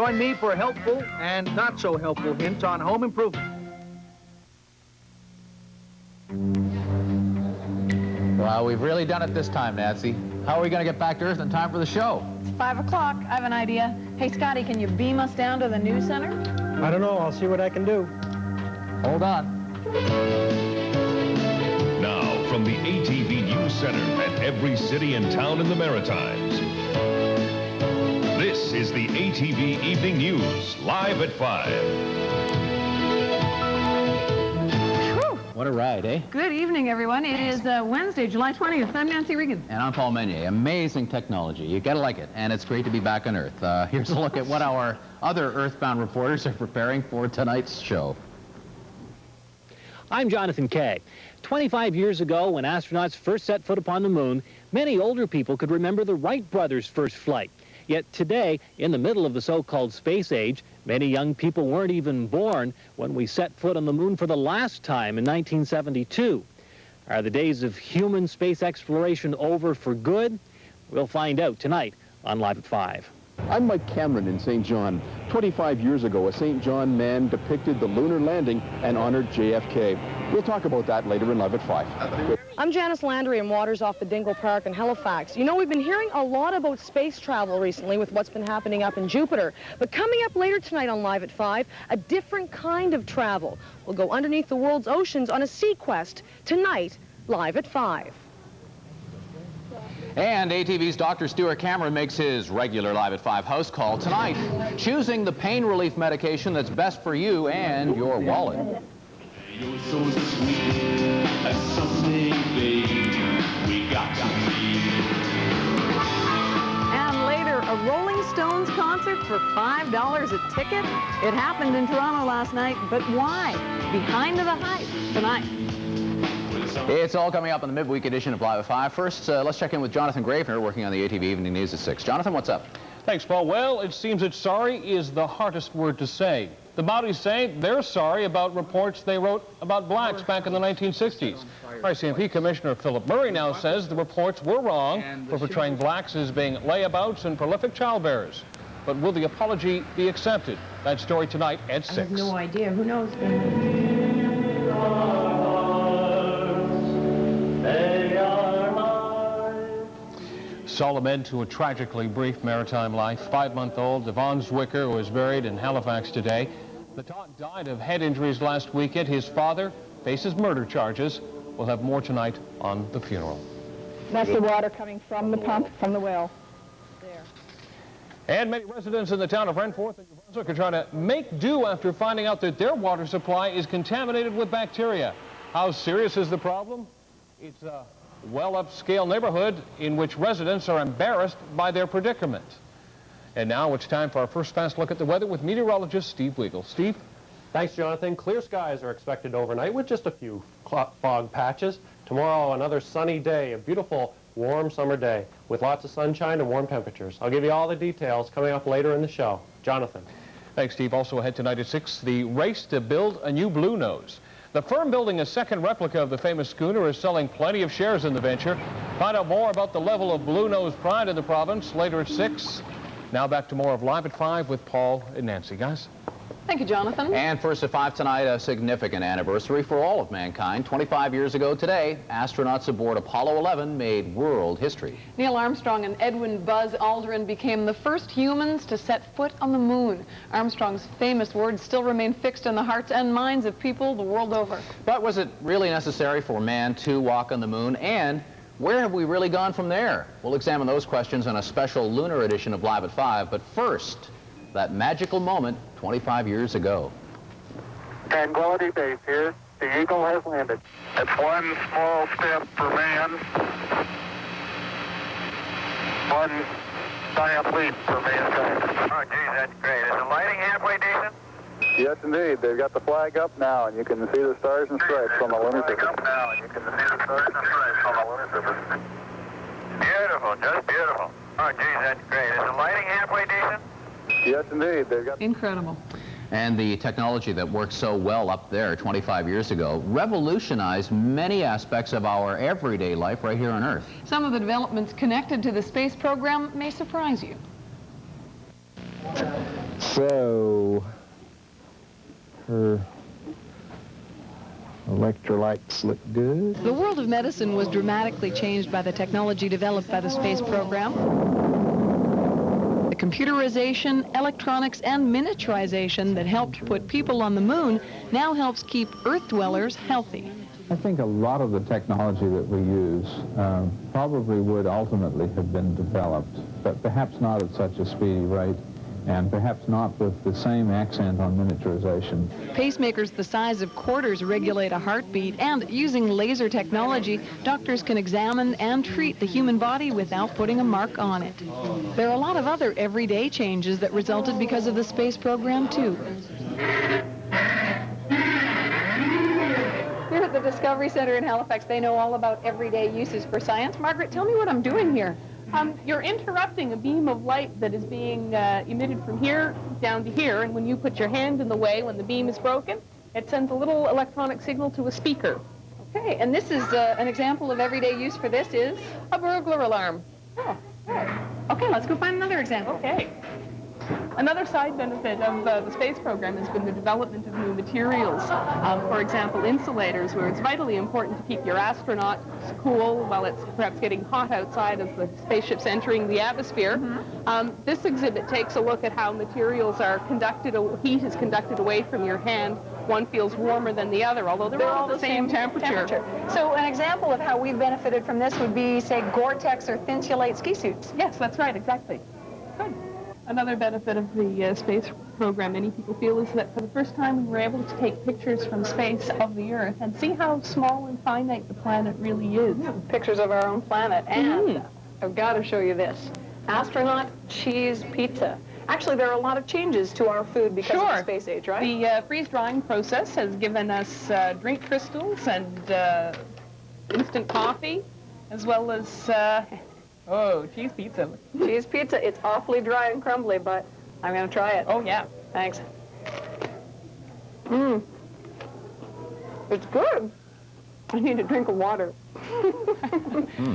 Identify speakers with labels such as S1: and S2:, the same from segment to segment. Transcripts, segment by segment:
S1: Join me for helpful and not so helpful hints on home improvement.
S2: Well, we've really done it this time, Nancy. How are we going to get back to Earth in time for the show?
S3: It's 5 o'clock. I have an idea. Hey, Scotty, can you beam us down to the news center?
S4: I don't know. I'll see what I can do.
S2: Hold on.
S5: Now, from the ATV News Center at every city and town in the Maritimes, this is the ATV Evening News, live at 5.
S2: What a ride, eh?
S3: Good evening, everyone. It is Wednesday, July 20th. I'm Nancy Regan.
S2: And I'm Paul Meunier. Amazing technology. You gotta like it. And it's great to be back on Earth. Here's a look at what our other Earthbound reporters are preparing for tonight's show.
S6: I'm Jonathan Kay. 25 years ago, when astronauts first set foot upon the moon, many older people could remember the Wright brothers' first flight. Yet today, in the middle of the so-called space age, many young people weren't even born when we set foot on the moon for the last time in 1972. Are the days of human space exploration over for good? We'll find out tonight on Live at 5.
S7: I'm Mike Cameron in St. John. 25 years ago, a St. John man depicted the lunar landing and honored JFK. We'll talk about that later in Live at 5.
S8: I'm Janice Landry in waters off the Dingle Park in Halifax. You know, we've been hearing a lot about space travel recently with what's been happening up in Jupiter. But coming up later tonight on Live at 5, a different kind of travel. We'll go underneath the world's oceans on a sea quest. Tonight, Live at 5.
S2: And ATV's Dr. Stuart Cameron makes his regular Live at 5 house call tonight, choosing the pain relief medication that's best for you and your wallet.
S9: You're so sweet, and someday, baby, we got to be.
S3: And later, a Rolling Stones concert for $5 a ticket. It happened in Toronto last night, but why? Behind the hype tonight.
S2: It's all coming up on the midweek edition of Live at 5. First, let's check in with Jonathan Gravener, working on the ATV Evening News at 6. Jonathan, what's up?
S10: Thanks, Paul. Well, it seems that sorry is the hardest word to say. The Mounties say they're sorry about reports they wrote about blacks back in the 1960s. RCMP Commissioner Philip Murray now says the reports were wrong for portraying blacks as being layabouts and prolific childbearers. But will the apology be accepted? That story tonight at 6.
S3: I have no idea. Who knows?
S10: Solemn end to a tragically brief maritime life. 5-month-old Devon Zwicker was buried in Halifax today. The tot died of head injuries last weekend. His father faces murder charges. We'll have more tonight on the funeral.
S11: That's the water coming from the pump, from the well.
S10: There. And many residents in the town of Renforth and New Brunswick are trying to make do after finding out that their water supply is contaminated with bacteria. How serious is the problem? It's a well-upscale neighborhood in which residents are embarrassed by their predicament. And now it's time for our first fast look at the weather with meteorologist Steve Weigel. Steve?
S4: Thanks, Jonathan. Clear skies are expected overnight with just a few fog patches. Tomorrow, another sunny day, a beautiful, warm summer day with lots of sunshine and warm temperatures. I'll give you all the details coming up later in the show. Jonathan.
S10: Thanks, Steve. Also ahead tonight at 6, the race to build a new Blue Nose. The firm building a second replica of the famous schooner is selling plenty of shares in the venture. Find out more about the level of Blue Nose pride in the province later at 6. Now back to more of Live at 5 with Paul and Nancy. Guys?
S3: Thank you, Jonathan.
S2: And first at 5 tonight, a significant anniversary for all of mankind. 25 years ago today, astronauts aboard Apollo 11 made world history.
S3: Neil Armstrong and Edwin Buzz Aldrin became the first humans to set foot on the moon. Armstrong's famous words still remain fixed in the hearts and minds of people the world over.
S2: But was it really necessary for man to walk on the moon? And where have we really gone from there? We'll examine those questions on a special lunar edition of Live at 5. But first, that magical moment 25 years ago.
S12: Tranquility Base here. The Eagle has landed. It's one small step for man, one giant leap for mankind. Oh, geez, that's great. Is the lighting halfway decent?
S13: Yes, indeed. They've got the flag up now, and you can see the stars and stripes on the lunar surface.
S12: Up now, and you can see the stars and stripes on the lunar surface. Beautiful, just beautiful. Oh, geez, that's great. Is the lighting halfway decent?
S13: Yes, indeed. They've got
S3: incredible.
S2: And the technology that worked so well up there 25 years ago revolutionized many aspects of our everyday life right here on Earth.
S3: Some of the developments connected to the space program may surprise you.
S14: So, her electrolytes look good.
S3: The world of medicine was dramatically changed by the technology developed by the space program. The computerization, electronics, and miniaturization that helped put people on the moon now helps keep Earth dwellers healthy.
S14: I think a lot of the technology that we use probably would ultimately have been developed, but perhaps not at such a speedy rate, and perhaps not with the same accent on miniaturization.
S3: Pacemakers the size of quarters regulate a heartbeat, and using laser technology, doctors can examine and treat the human body without putting a mark on it. There are a lot of other everyday changes that resulted because of the space program, too. Here at the Discovery Center in Halifax, they know all about everyday uses for science. Margaret, tell me what I'm doing here.
S15: You're interrupting a beam of light that is being emitted from here down to here, and when you put your hand in the way, when the beam is broken, it sends a little electronic signal to a speaker.
S3: Okay, and this is an example of everyday use for this is?
S15: A burglar alarm.
S3: Oh, okay, let's go find another example.
S15: Okay. Another side benefit of the space program has been the development of new materials. For example, insulators, where it's vitally important to keep your astronauts cool while it's perhaps getting hot outside as the spaceship's entering the atmosphere. This exhibit takes a look at how materials are conducted, heat is conducted away from your hand. One feels warmer than the other, although they're all the same temperature.
S3: So an example of how we benefited from this would be, say, Gore-Tex or Thinsulate ski suits.
S15: Yes, that's right, exactly. Good. Another benefit of the space program, many people feel, is that for the first time we were able to take pictures from space of the Earth and see how small and finite the planet really is.
S3: Pictures of our own planet. And I've got to show you this. Astronaut cheese pizza. Actually, there are a lot of changes to our food because of the space age, right?
S15: The freeze-drying process has given us drink crystals and instant coffee, as well as oh, cheese pizza.
S3: Cheese pizza. It's awfully dry and crumbly, but I'm going to try it.
S15: Oh, yeah.
S3: Thanks. It's good. I need a drink of water.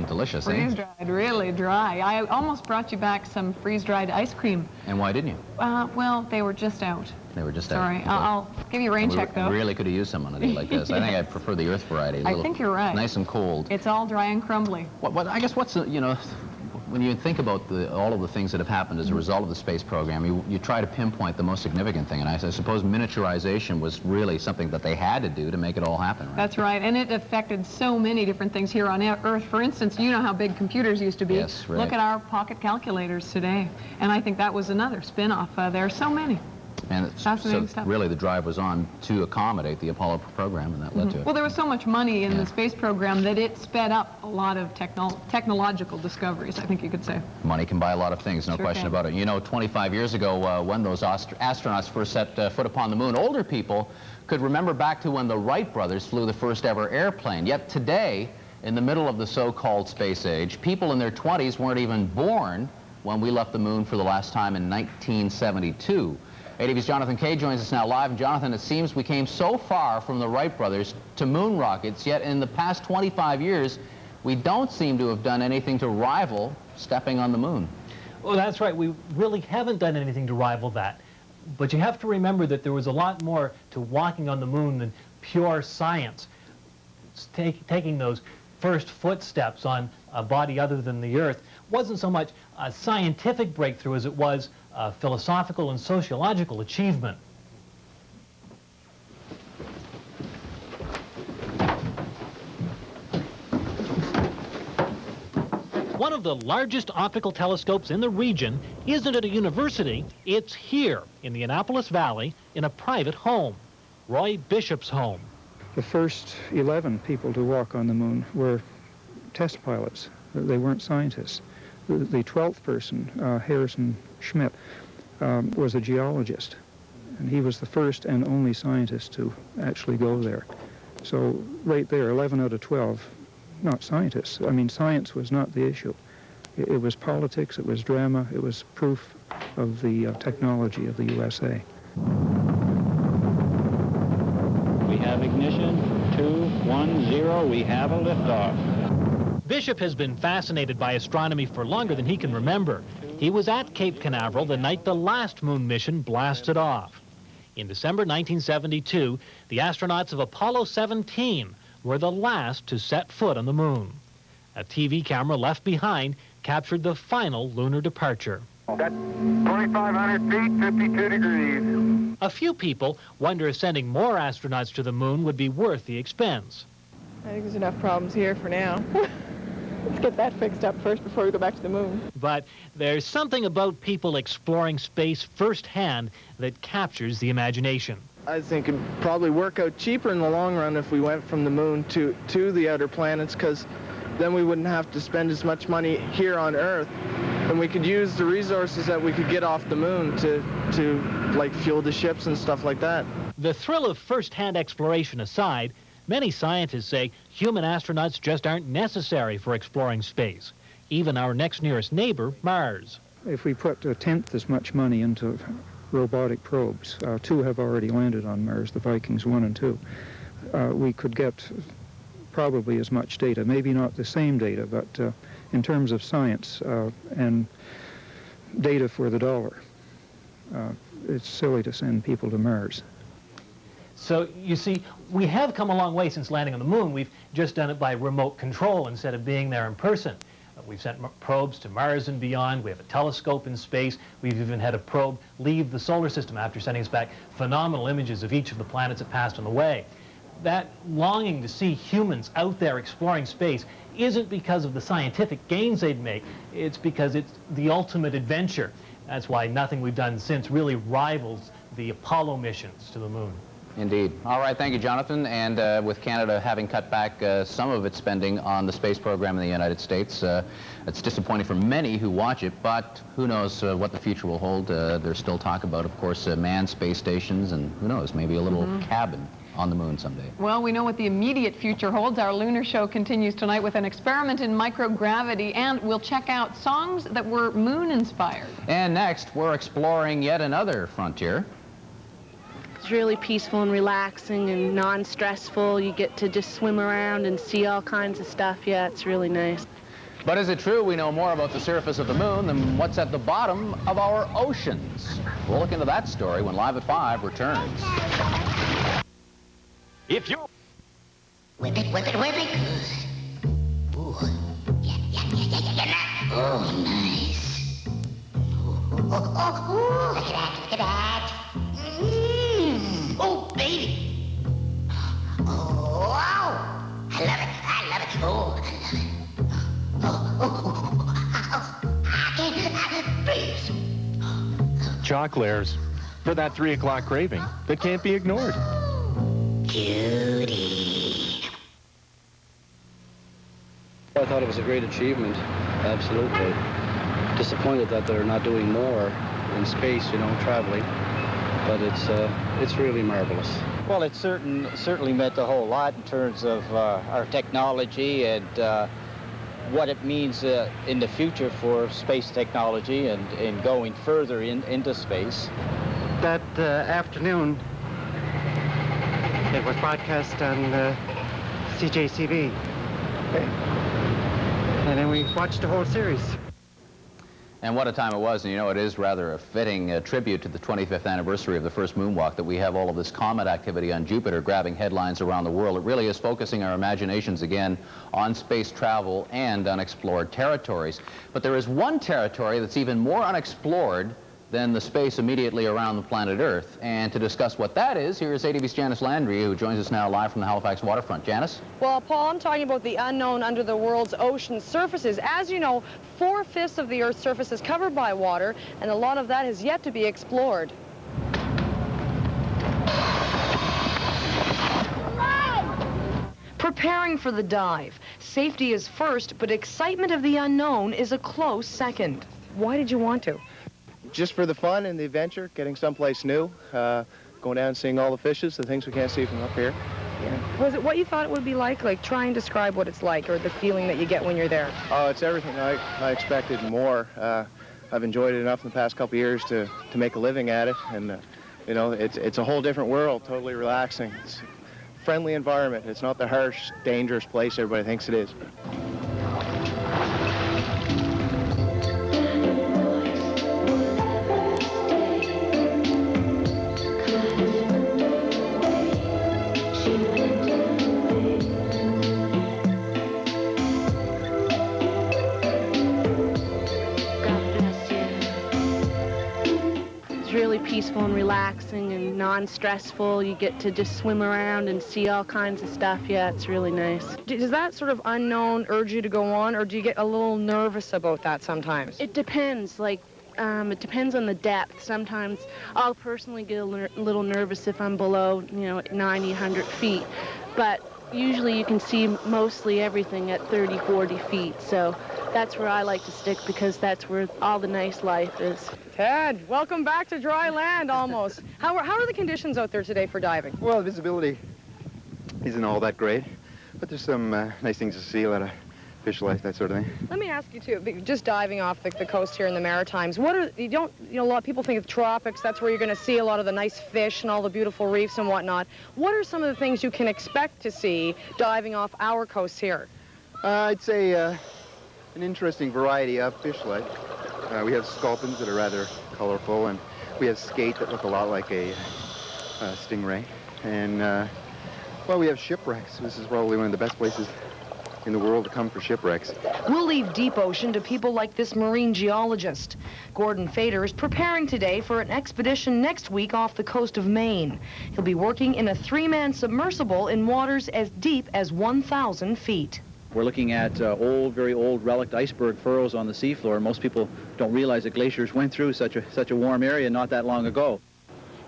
S2: Delicious, eh?
S3: Freeze-dried, really dry. I almost brought you back some freeze-dried ice cream.
S2: And why didn't you?
S3: Well, they were just out.
S2: They were just
S3: Sorry.
S2: out.
S3: I'll give you a rain check, though.
S2: We really could have used some on a day like this. I think I prefer the Earth variety.
S3: I think you're right.
S2: Nice and cold.
S3: It's all dry and crumbly.
S2: I guess what's, when you think about all of the things that have happened as a result of the space program, you try to pinpoint the most significant thing, and I suppose miniaturization was really something that they had to do to make it all happen, right?
S3: That's right, and it affected so many different things here on Earth. For instance, you know how big computers used to be.
S2: Yes, right.
S3: Look at our pocket calculators today, and I think that was another spin-off. There are so many.
S2: And so really the drive was on to accommodate the Apollo program, and that led to it.
S3: Well, there was so much money in the space program that it sped up a lot of technological discoveries, I think you could say.
S2: Money can buy a lot of things, no question about it. You know, 25 years ago, when those astronauts first set foot upon the moon, older people could remember back to when the Wright brothers flew the first ever airplane. Yet today, in the middle of the so-called space age, people in their 20s weren't even born when we left the moon for the last time in 1972. ATV's Jonathan Kay joins us now live. And Jonathan, it seems we came so far from the Wright brothers to moon rockets, yet in the past 25 years, we don't seem to have done anything to rival stepping on the moon.
S6: Well, that's right. We really haven't done anything to rival that. But you have to remember that there was a lot more to walking on the moon than pure science. Taking those first footsteps on a body other than the Earth wasn't so much a scientific breakthrough as it was a philosophical and sociological achievement. One of the largest optical telescopes in the region isn't at a university, it's here in the Annapolis Valley in a private home, Roy Bishop's home.
S16: The first 11 people to walk on the moon were test pilots. They weren't scientists. The 12th person, Harrison Schmitt, was a geologist, and he was the first and only scientist to actually go there. So right there, 11 out of 12, not scientists. I mean, science was not the issue. It was politics, it was drama, it was proof of the technology of the USA.
S17: We have ignition, 2, 1, 0, we have a liftoff.
S6: Bishop has been fascinated by astronomy for longer than he can remember. He was at Cape Canaveral the night the last moon mission blasted off. In December 1972, the astronauts of Apollo 17 were the last to set foot on the moon. A TV camera left behind captured the final lunar departure.
S12: That's 2,500 feet, 52 degrees.
S6: A few people wonder if sending more astronauts to the moon would be worth the expense.
S11: I think there's enough problems here for now. Let's get that fixed up first before we go back to the moon.
S6: But there's something about people exploring space firsthand that captures the imagination.
S18: I think it'd probably work out cheaper in the long run if we went from the moon to the outer planets, because then we wouldn't have to spend as much money here on Earth, and we could use the resources that we could get off the moon to like fuel the ships and stuff like that.
S6: The thrill of first-hand exploration aside, many scientists say human astronauts just aren't necessary for exploring space. Even our next nearest neighbor, Mars.
S16: If we put a tenth as much money into robotic probes, 2 have already landed on Mars, the Vikings 1 and 2, we could get probably as much data, maybe not the same data, but in terms of science and data for the dollar, it's silly to send people to Mars.
S6: So, you see, we have come a long way since landing on the moon. We've just done it by remote control instead of being there in person. We've sent probes to Mars and beyond. We have a telescope in space. We've even had a probe leave the solar system after sending us back phenomenal images of each of the planets that passed on the way. That longing to see humans out there exploring space isn't because of the scientific gains they'd make. It's because it's the ultimate adventure. That's why nothing we've done since really rivals the Apollo missions to the moon.
S2: Indeed. All right, thank you, Jonathan. And with Canada having cut back some of its spending on the space program in the United States, it's disappointing for many who watch it, but who knows what the future will hold. There's still talk about, of course, manned space stations, and who knows, maybe a little cabin on the moon someday.
S3: Well, we know what the immediate future holds. Our lunar show continues tonight with an experiment in microgravity, and we'll check out songs that were moon-inspired.
S2: And next, we're exploring yet another frontier.
S19: It's really peaceful and relaxing and non-stressful. You get to just swim around and see all kinds of stuff. Yeah, it's really nice.
S2: But is it true we know more about the surface of the moon than what's at the bottom of our oceans? We'll look into that story when Live at 5 returns.
S9: If you...
S20: Whip it, whip it, whip it. Ooh. Yeah. Oh, nice. Oh, look at that, look at that. Oh, baby. Oh, wow. I love it, I love it. Oh, I love it. I can't,
S21: Chalk layers for that 3 o'clock craving that can't be ignored.
S20: Judy.
S22: I thought it was a great achievement, absolutely. Disappointed that they're not doing more in space, you know, traveling. But it's really marvelous.
S17: Well, it certainly meant a whole lot in terms of our technology and what it means in the future for space technology and going further into space.
S23: That afternoon, it was broadcast on CJCB. And then we watched the whole series.
S2: And what a time it was, and you know, it is rather a fitting tribute to the 25th anniversary of the first moonwalk that we have all of this comet activity on Jupiter grabbing headlines around the world. It really is focusing our imaginations again on space travel and unexplored territories. But there is one territory that's even more unexplored than the space immediately around the planet Earth. And to discuss what that is, here is ATV's Janice Landry, who joins us now live from the Halifax waterfront. Janice?
S8: Well, Paul, I'm talking about the unknown under the world's ocean surfaces. As you know, 4/5 of the Earth's surface is covered by water, and a lot of that has yet to be explored. Preparing for the dive. Safety is first, but excitement of the unknown is a close second. Why did you want to?
S18: Just for the fun and the adventure, getting someplace new, going down and seeing all the fishes, the things we can't see from up here.
S8: Yeah. Was it what you thought it would be like? Like, try and describe what it's like, or the feeling that you get when you're there.
S18: Oh, it's everything I expected and more. I've enjoyed it enough in the past couple of years to make a living at it, and you know, it's a whole different world, totally relaxing. It's a friendly environment. It's not the harsh, dangerous place everybody thinks it is.
S19: peaceful and relaxing and non-stressful. You get to just swim around and see all kinds of stuff. Yeah, it's really nice.
S8: Does that sort of unknown urge you to go on, or do you get a little nervous about that sometimes?
S19: It depends. Like, it depends on the depth. Sometimes I'll personally get a little nervous if I'm below, 90, 100 feet. But usually you can see mostly everything at 30, 40 feet. So that's where I like to stick, because that's where all the nice life is.
S8: Ted, welcome back to dry land almost. How are the conditions out there today for diving?
S1: Well, visibility isn't all that great, but there's some nice things to see, a lot of fish life, that sort of thing.
S8: Let me ask you too, just diving off the coast here in the Maritimes, what are, a lot of people think of tropics, that's where you're going to see a lot of the nice fish and all the beautiful reefs and whatnot. What are some of the things you can expect to see diving off our coast here?
S1: I'd say an interesting variety of fish life. We have sculpins that are rather colorful, and we have skate that look a lot like a stingray. And, well, we have shipwrecks. This is probably one of the best places in the world to come for shipwrecks.
S8: We'll leave deep ocean to people like this marine geologist. Gordon Fader is preparing today for an expedition next week off the coast of Maine. He'll be working in a 3-man submersible in waters as deep as 1,000 feet.
S5: We're looking at very old relic iceberg furrows on the seafloor. Most people don't realize that glaciers went through such a warm area not that long ago.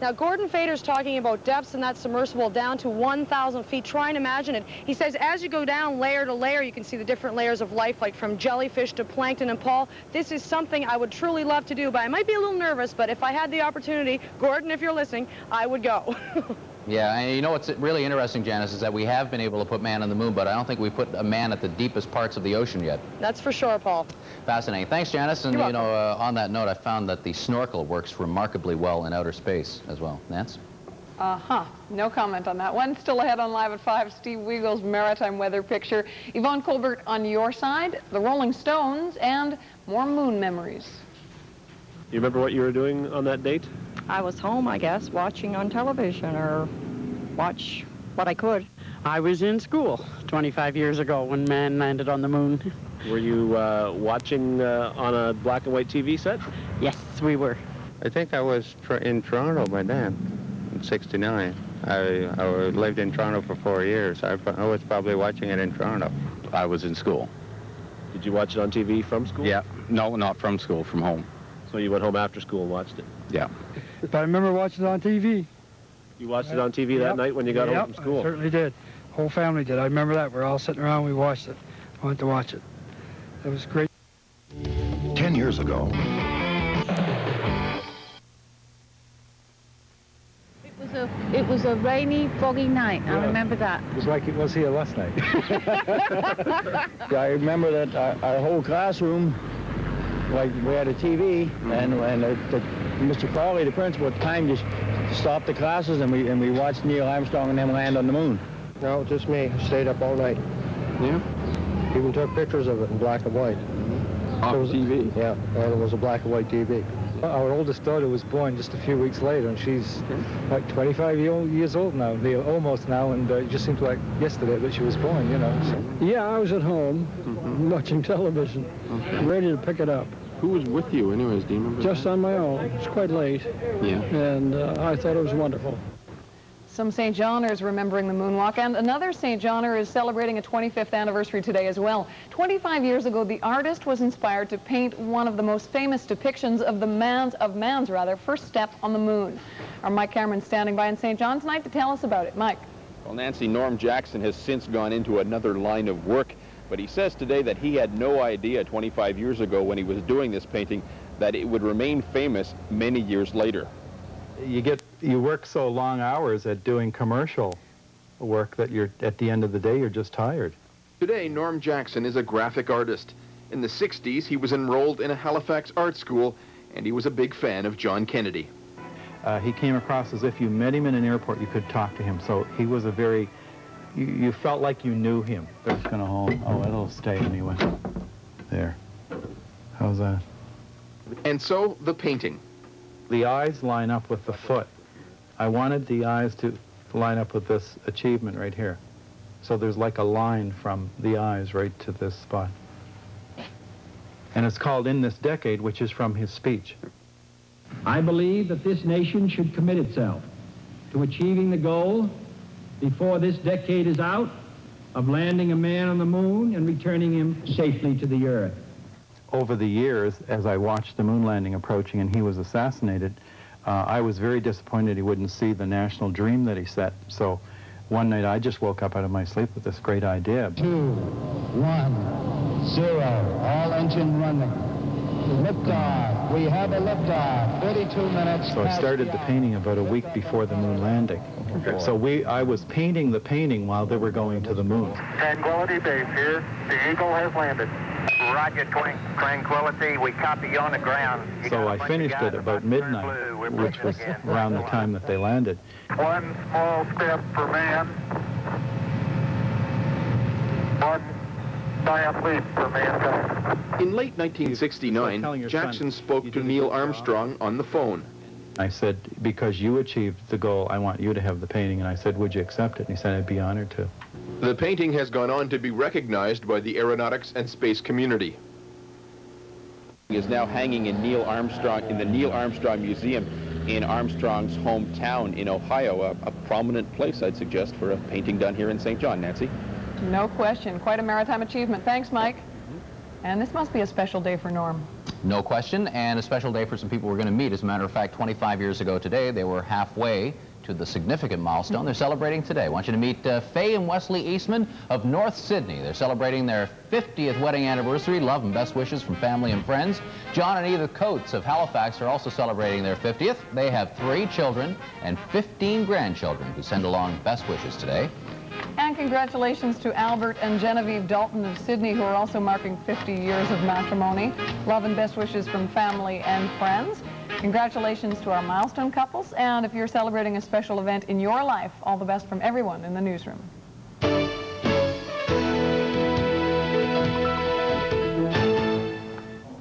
S8: Now, Gordon Fader's talking about depths in that submersible down to 1,000 feet. Try and imagine it. He says as you go down layer to layer, you can see the different layers of life, like from jellyfish to plankton. And Paul, this is something I would truly love to do, but I might be a little nervous, but if I had the opportunity, Gordon, if you're listening, I would go.
S2: Yeah, and you know what's really interesting, Janice, is that we have been able to put man on the moon, but I don't think we put a man at the deepest parts of the ocean yet.
S8: That's for sure, Paul.
S2: Fascinating. Thanks, Janice. And,
S8: You're
S2: you know, on that note, I found that the snorkel works remarkably well in outer space as well. Nance?
S3: No comment on that one. Still ahead on Live at 5, Steve Weagle's maritime weather picture. Yvonne Colbert on your side, the Rolling Stones, and more moon memories.
S4: You remember what you were doing on that date?
S7: I was home, I guess, watching on television or watch what I could.
S23: I was in school 25 years ago when man landed on the moon.
S4: Were you watching on a black and white TV set?
S23: Yes, we were.
S1: I think I was in Toronto by then, in '69. I lived in Toronto for 4 years. I was probably watching it in Toronto.
S5: I was in school.
S4: Did you watch it on TV from school?
S5: Yeah. No, not from school, from home.
S4: So you went home after school and watched it?
S5: Yeah.
S24: But I remember watching it on TV.
S4: You watched it on TV that night when you got home from school?
S24: I certainly did. Whole family did. I remember that. We're all sitting around, we watched it. I went to watch it. It was great.
S25: 10 years ago.
S26: It was a rainy, foggy night. Yeah. I remember that.
S16: It was like it was here last night.
S27: I remember that our whole classroom, like we had a TV, and Mr. Crowley, the principal at the time, just stopped the classes and we watched Neil Armstrong and them land on the moon.
S18: No, just me. I stayed up all night.
S27: Yeah?
S18: Even took pictures of it in black and white.
S27: Off TV?
S18: Yeah, and it was a black and white TV.
S16: Our oldest daughter was born just a few weeks later, and she's like 25 years old now, almost now, and it just seems like yesterday that she was born, you know. So.
S24: Yeah, I was at home watching television, ready to pick it up.
S21: Who was with you anyways, do you remember?
S24: Just on my own. It's quite late.
S21: Yeah.
S24: And I thought it was wonderful.
S3: Some St. Johners remembering the moonwalk, and another St. Johner is celebrating a 25th anniversary today as well. 25 years ago, the artist was inspired to paint one of the most famous depictions of man's first step on the moon. Our Mike Cameron's standing by in St. John tonight to tell us about it. Mike.
S28: Well, Nancy, Norm Jackson has since gone into another line of work, but he says today that he had no idea 25 years ago when he was doing this painting that it would remain famous many years later.
S14: You work so long hours at doing commercial work that at the end of the day, you're just tired.
S28: Today, Norm Jackson is a graphic artist. In the 60s, he was enrolled in a Halifax art school, and he was a big fan of John Kennedy.
S14: He came across as if you met him in an airport, you could talk to him. So he was you felt like you knew him. It's going to hold. Oh, it'll stay anyway. There. How's that?
S28: And so, the painting.
S14: The eyes line up with the foot. I wanted the eyes to line up with this achievement right here. So there's like a line from the eyes right to this spot. And it's called In This Decade, which is from his speech.
S6: I believe that this nation should commit itself to achieving the goal before this decade is out of landing a man on the moon and returning him safely to the Earth.
S14: Over the years, as I watched the moon landing approaching and he was assassinated, I was very disappointed he wouldn't see the national dream that he set. So one night I just woke up out of my sleep with this great idea.
S6: 2, 1, 0, all engine running. Liftoff. We have a liftoff. 32 minutes.
S14: So I started the painting about a week before the moon landing. So I was painting the painting while they were going to the moon.
S9: Tranquility Base here. The Eagle has landed. Roger, Tranquility. We copy you on the ground.
S14: So I finished it about midnight, which was around the time that they landed.
S9: One small step for man. One giant leap for mankind.
S28: In late 1969, Jackson spoke to Neil Armstrong on the phone.
S14: I said, because you achieved the goal, I want you to have the painting. And I said, would you accept it? And he said, I'd be honored to.
S28: The painting has gone on to be recognized by the aeronautics and space community. It is now hanging in the Neil Armstrong Museum in Armstrong's hometown in Ohio, a prominent place, I'd suggest, for a painting done here in St. John. Nancy?
S3: No question. Quite a maritime achievement. Thanks, Mike. And this must be a special day for Norm.
S2: No question, and a special day for some people we're going to meet. As a matter of fact, 25 years ago today, they were halfway to the significant milestone they're celebrating today. I want you to meet Faye and Wesley Eastman of North Sydney. They're celebrating their 50th wedding anniversary. Love and best wishes from family and friends. John and Edith Coates of Halifax are also celebrating their 50th. They have 3 children and 15 grandchildren who send along best wishes today.
S3: And congratulations to Albert and Genevieve Dalton of Sydney, who are also marking 50 years of matrimony. Love and best wishes from family and friends. Congratulations to our milestone couples, and if you're celebrating a special event in your life, all the best from everyone in the newsroom.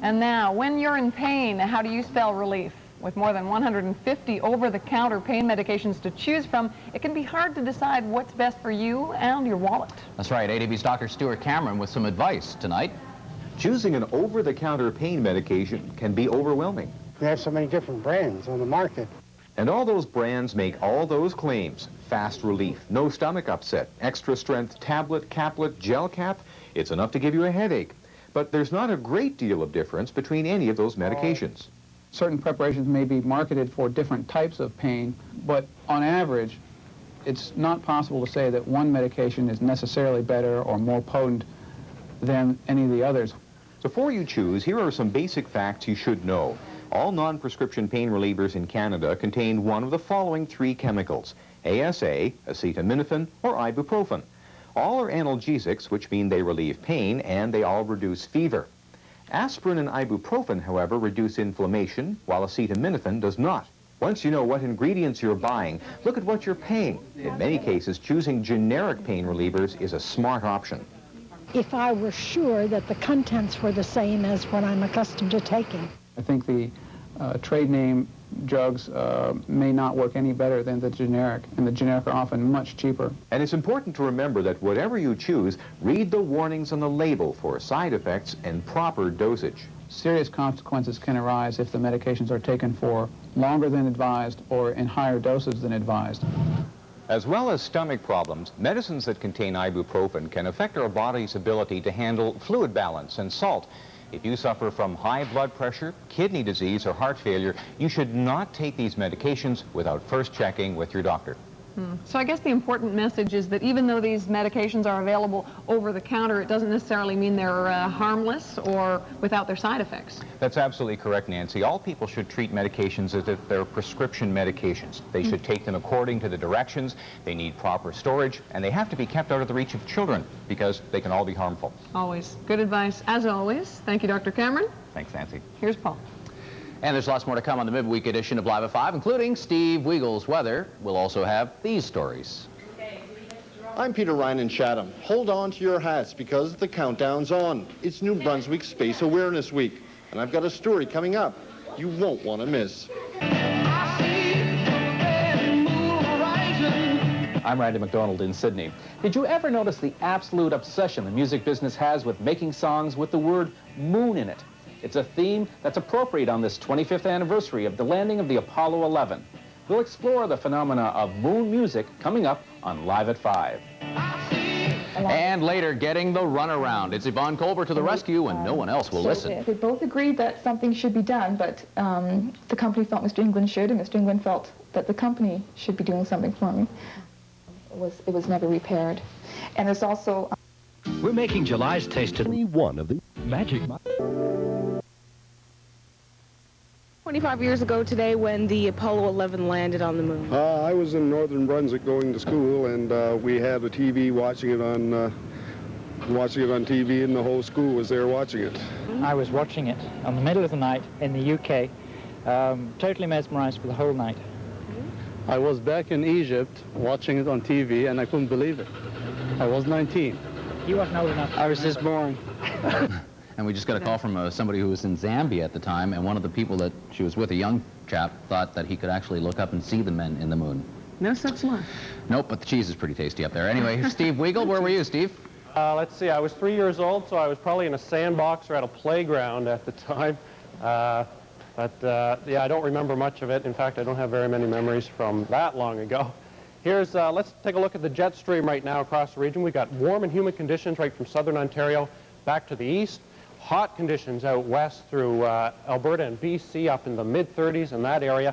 S3: And now, when you're in pain, how do you spell relief? With more than 150 over-the-counter pain medications to choose from, it can be hard to decide what's best for you and your wallet.
S2: That's right. ATV's Dr. Stuart Cameron with some advice tonight.
S10: Choosing an over-the-counter pain medication can be overwhelming.
S11: We have so many different brands on the market.
S10: And all those brands make all those claims. Fast relief, no stomach upset, extra strength tablet, caplet, gel cap. It's enough to give you a headache. But there's not a great deal of difference between any of those medications.
S12: Certain preparations may be marketed for different types of pain, but on average, it's not possible to say that one medication is necessarily better or more potent than any of the others.
S10: Before you choose, here are some basic facts you should know. All non-prescription pain relievers in Canada contain one of the following 3 chemicals: ASA, acetaminophen, or ibuprofen. All are analgesics, which mean they relieve pain, and they all reduce fever. Aspirin and ibuprofen, however, reduce inflammation, while acetaminophen does not. Once you know what ingredients you're buying, look at what you're paying. In many cases, choosing generic pain relievers is a smart option.
S13: If I were sure that the contents were the same as what I'm accustomed to taking.
S12: I think the trade name drugs may not work any better than the generic, and the generic are often much cheaper.
S10: And it's important to remember that whatever you choose, read the warnings on the label for side effects and proper dosage.
S12: Serious consequences can arise if the medications are taken for longer than advised or in higher doses than advised.
S10: As well as stomach problems, medicines that contain ibuprofen can affect our body's ability to handle fluid balance and salt. If you suffer from high blood pressure, kidney disease, or heart failure, you should not take these medications without first checking with your doctor.
S3: So I guess the important message is that even though these medications are available over the counter, it doesn't necessarily mean they're harmless or without their side effects.
S10: That's absolutely correct, Nancy. All people should treat medications as if they're prescription medications. They should take them according to the directions, they need proper storage, and they have to be kept out of the reach of children because they can all be harmful.
S3: Always. Good advice, as always. Thank you, Dr. Cameron.
S10: Thanks, Nancy.
S3: Here's Paul.
S2: And there's lots more to come on the midweek edition of Live at 5, including Steve Weagle's weather. We'll also have these stories.
S15: I'm Peter Ryan in Chatham. Hold on to your hats because the countdown's on. It's New Brunswick Space Awareness Week, and I've got a story coming up you won't want to miss.
S20: I'm Randy McDonald in Sydney. Did you ever notice the absolute obsession the music business has with making songs with the word moon in it? It's a theme that's appropriate on this 25th anniversary of the landing of the Apollo 11. We'll explore the phenomena of moon music coming up on Live at 5.
S2: And later, getting the runaround. It's Yvonne Colbert to the rescue, and no one else will listen.
S1: They both agreed that something should be done, but the company felt Mr. England should, and Mr. England felt that the company should be doing something for me. It was never repaired. And there's also...
S5: We're making July's taste only one of the magic...
S7: 25 years ago today when the Apollo 11 landed on the moon.
S8: I was in northern Brunswick going to school, and we had a TV watching it on TV, and the whole school was there watching it.
S17: I was watching it on the middle of the night in the UK, totally mesmerized for the whole night.
S19: I was back in Egypt watching it on TV, and I couldn't believe it. I was 19.
S17: You weren't old enough.
S19: I was just born.
S2: And we just got a call from somebody who was in Zambia at the time, and one of the people that she was with, a young chap, thought that he could actually look up and see the men in the moon.
S7: No such luck.
S2: Nope, but the cheese is pretty tasty up there. Anyway, Steve Weigel, where were you, Steve?
S4: Let's see, I was 3 years old, so I was probably in a sandbox or at a playground at the time. Yeah, I don't remember much of it. In fact, I don't have very many memories from that long ago. Here's, let's take a look at the jet stream right now across the region. We've got warm and humid conditions right from southern Ontario back to the east. Hot conditions out west through Alberta and BC up in the mid-30s in that area.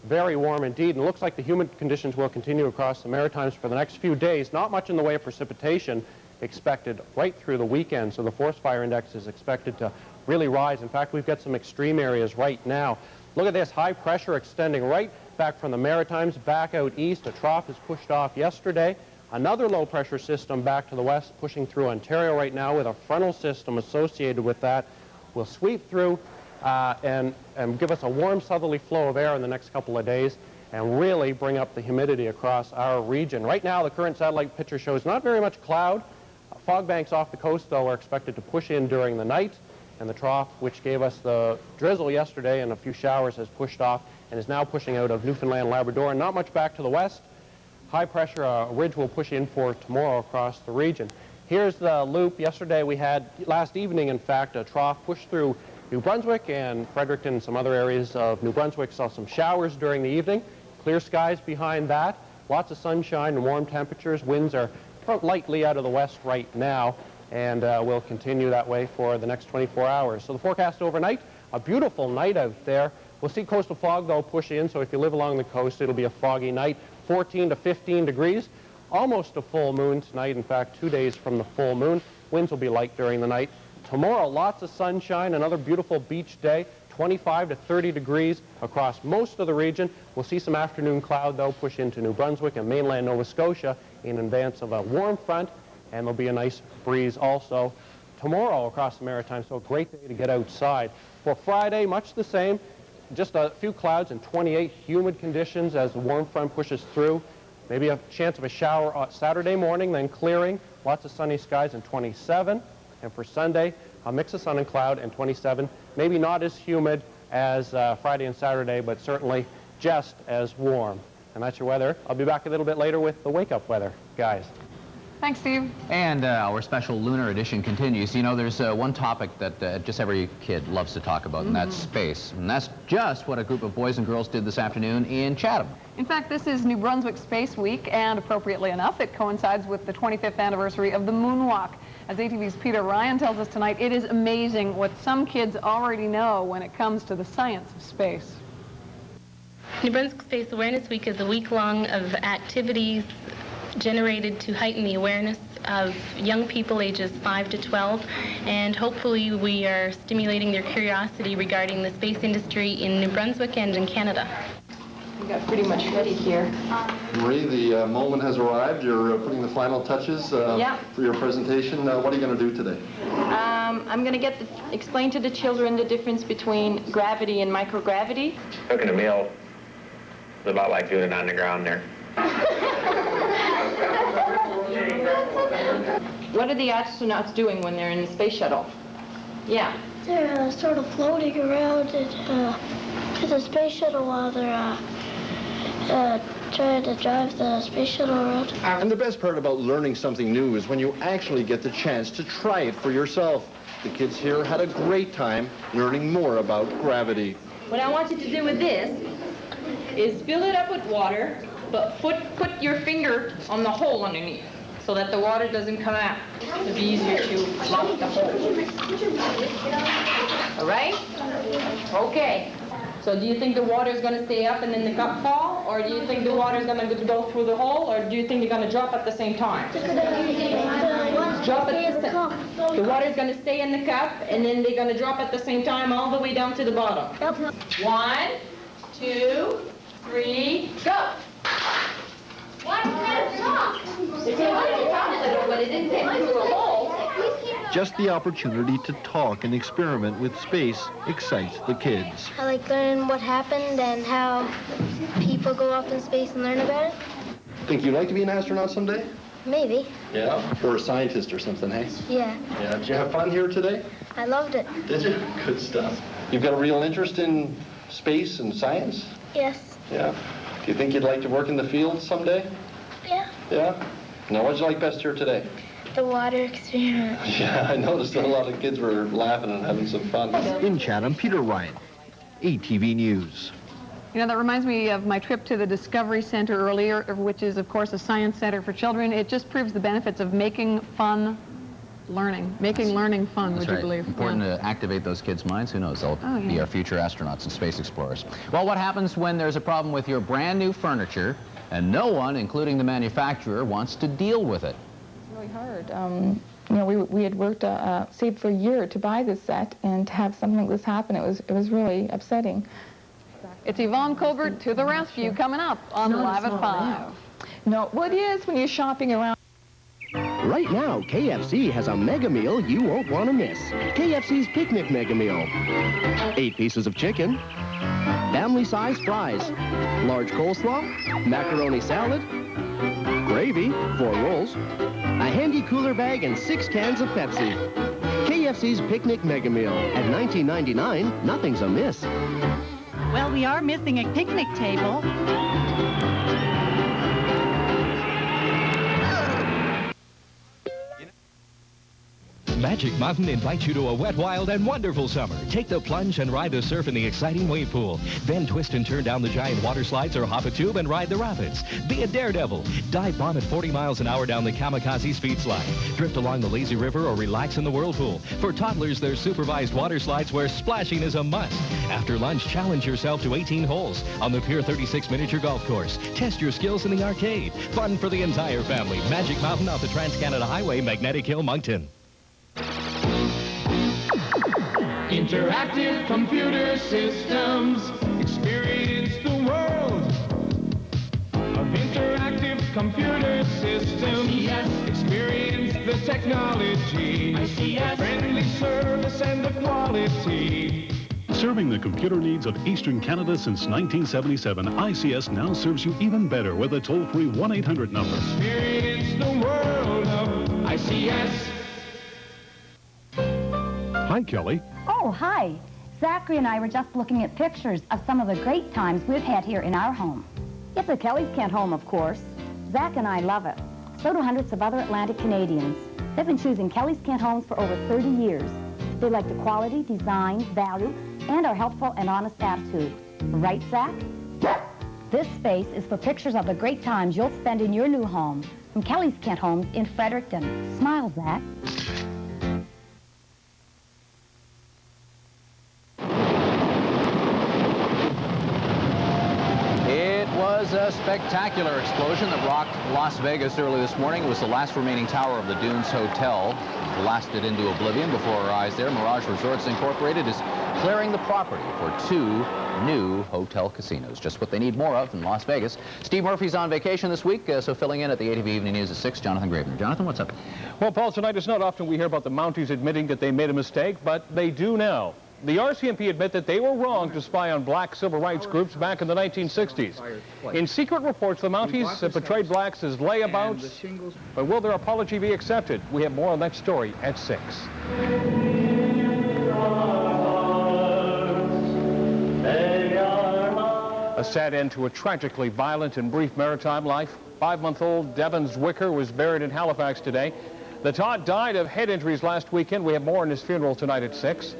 S4: Very warm indeed, and it looks like the humid conditions will continue across the Maritimes for the next few days. Not much in the way of precipitation expected right through the weekend, so the forest fire index is expected to really rise. In fact, we've got some extreme areas right now. Look at this, high pressure extending right back from the Maritimes back out east. A trough is pushed off yesterday. Another low pressure system back to the west pushing through Ontario right now with a frontal system associated with that will sweep through and give us a warm southerly flow of air in the next couple of days and really bring up the humidity across our region. Right now, the current satellite picture shows not very much cloud. Fog banks off the coast, though, are expected to push in during the night, and the trough, which gave us the drizzle yesterday and a few showers, has pushed off and is now pushing out of Newfoundland, Labrador, and not much back to the west. High pressure ridge will push in for tomorrow across the region. Here's the loop. Yesterday we had, last evening in fact, a trough pushed through New Brunswick and Fredericton and some other areas of New Brunswick. Saw some showers during the evening. Clear skies behind that. Lots of sunshine and warm temperatures. Winds are lightly out of the west right now and will continue that way for the next 24 hours. So the forecast overnight, a beautiful night out there. We'll see coastal fog though push in, so if you live along the coast it'll be a foggy night. 14 to 15 degrees, almost a full moon tonight. In fact, 2 days from the full moon. Winds will be light during the night. Tomorrow, lots of sunshine, another beautiful beach day, 25 to 30 degrees across most of the region. We'll see some afternoon cloud, though, push into New Brunswick and mainland Nova Scotia in advance of a warm front, and there'll be a nice breeze also tomorrow across the Maritimes, so a great day to get outside. For Friday, much the same. Just a few clouds and 28 humid conditions as the warm front pushes through. Maybe a chance of a shower on Saturday morning, then clearing. Lots of sunny skies and 27. And for Sunday, a mix of sun and cloud and 27. Maybe not as humid as Friday and Saturday, but certainly just as warm. And that's your weather. I'll be back a little bit later with the wake-up weather, guys.
S3: Thanks, Steve.
S2: And our special lunar edition continues. You know, there's one topic that just every kid loves to talk about, and that's space. And that's just what a group of boys and girls did this afternoon in Chatham.
S3: In fact, this is New Brunswick Space Week, and appropriately enough, it coincides with the 25th anniversary of the moonwalk. As ATV's Peter Ryan tells us tonight, it is amazing what some kids already know when it comes to the science of space.
S22: New Brunswick Space Awareness Week is a week-long of activities generated to heighten the awareness of young people ages 5 to 12, and hopefully we are stimulating their curiosity regarding the space industry in New Brunswick and in Canada.
S1: We got pretty much ready here.
S15: Marie, the moment has arrived. You're putting the final touches for your presentation. What are you going to do today?
S1: I'm going to explain to the children the difference between gravity and microgravity.
S9: Cooking a meal is about like doing it on the ground there.
S1: What are the astronauts doing when they're in the space shuttle? Yeah.
S23: They're sort of floating around in the space shuttle while they're trying to drive the space shuttle around.
S15: And the best part about learning something new is when you actually get the chance to try it for yourself. The kids here had a great time learning more about gravity.
S6: What I want you to do with this is fill it up with water, but put your finger on the hole underneath so that the water doesn't come out. It'll be easier to lock the hole. All right? Okay. So do you think the water is going to stay up and then the cup fall? Or do you think the water is going to go through the hole? Or do you think they're going to drop at the same time? Drop at the water is going to stay in the cup, and then they're going to drop at the same time all the way down to the bottom. 1, 2, 3, go! Why did it drop? It came out of the top a little, but it didn't take through a hole.
S15: Just the opportunity to talk and experiment with space excites the kids.
S23: I like learning what happened and how people go off in space and learn about it.
S15: Think you'd like to be an astronaut someday?
S23: Maybe.
S15: Yeah, or a scientist or something, hey?
S23: Yeah.
S15: Yeah, did you have fun here today?
S23: I loved it.
S15: Did you? Good stuff. You've got a real interest in space and science?
S23: Yes.
S15: Yeah. Do you think you'd like to work in the field someday?
S23: Yeah.
S15: Yeah? Now, what did you like best here today?
S23: The water experiment.
S15: Yeah, I noticed that a lot of kids were laughing and having some fun. In Chatham, Peter Ryan, ATV News.
S3: You know, that reminds me of my trip to the Discovery Center earlier, which is, of course, a science center for children. It just proves the benefits of making fun learning, learning fun, would you believe?
S2: Important to activate those kids' minds. Who knows? They'll be our future astronauts and space explorers. Well, what happens when there's a problem with your brand new furniture and no one, including the manufacturer, wants to deal with it?
S1: It's really hard. You know, we had worked, saved for a year to buy this set, and to have something like this happen, it was really upsetting.
S3: It's Yvonne Colbert to the rescue coming up on Live at 5.
S1: No, well, it is when you're shopping around.
S16: Right now, KFC has a mega meal you won't want to miss. KFC's Picnic Mega Meal. 8 pieces of chicken, family-sized fries, large coleslaw, macaroni salad, gravy, 4 rolls, a handy cooler bag, and 6 cans of Pepsi. KFC's Picnic Mega Meal. At $19.99, nothing's a miss.
S18: Well, we are missing a picnic table.
S5: Magic Mountain invites you to a wet, wild, and wonderful summer. Take the plunge and ride the surf in the exciting wave pool. Then twist and turn down the giant water slides or hop a tube and ride the rapids. Be a daredevil. Dive bomb at 40 miles an hour down the Kamikaze speed slide. Drift along the lazy river or relax in the whirlpool. For toddlers, there's supervised water slides where splashing is a must. After lunch, challenge yourself to 18 holes on the Pier 36 miniature golf course. Test your skills in the arcade. Fun for the entire family. Magic Mountain off the Trans-Canada Highway, Magnetic Hill, Moncton.
S21: Interactive computer systems. Experience the world of interactive computer systems. ICS. Experience the technology. ICS. Friendly service and the quality.
S24: Serving the computer needs of Eastern Canada since 1977, ICS now serves you even better with a toll-free 1-800 number.
S21: Experience the world of ICS.
S24: Hi, Kelly.
S25: Oh, hi. Zachary and I were just looking at pictures of some of the great times we've had here in our home. It's a Kelly's Kent home, of course. Zach and I love it. So do hundreds of other Atlantic Canadians. They've been choosing Kelly's Kent homes for over 30 years. They like the quality, design, value, and our helpful and honest attitude. Right, Zach? This space is for pictures of the great times you'll spend in your new home from Kelly's Kent Homes in Fredericton. Smile, Zach.
S2: A spectacular explosion that rocked Las Vegas early this morning. It was the last remaining tower of the Dunes Hotel. It blasted into oblivion before our eyes there. Mirage Resorts Incorporated is clearing the property for 2 new hotel casinos. Just what they need more of in Las Vegas. Steve Murphy's on vacation this week, so filling in at the ATV Evening News at 6, Jonathan Gravener. Jonathan, what's up?
S4: Well, Paul, tonight it's not often we hear about the Mounties admitting that they made a mistake, but they do now. The RCMP admit that they were wrong to spy on black civil rights groups back in the 1960s. In secret reports, the Mounties portrayed blacks as layabouts, but will their apology be accepted? We have more on that story at 6. A sad end to a tragically violent and brief maritime life. 5-month-old Devon Zwicker was buried in Halifax today.
S10: The Todd died of head injuries last weekend. We have more on his funeral tonight at 6.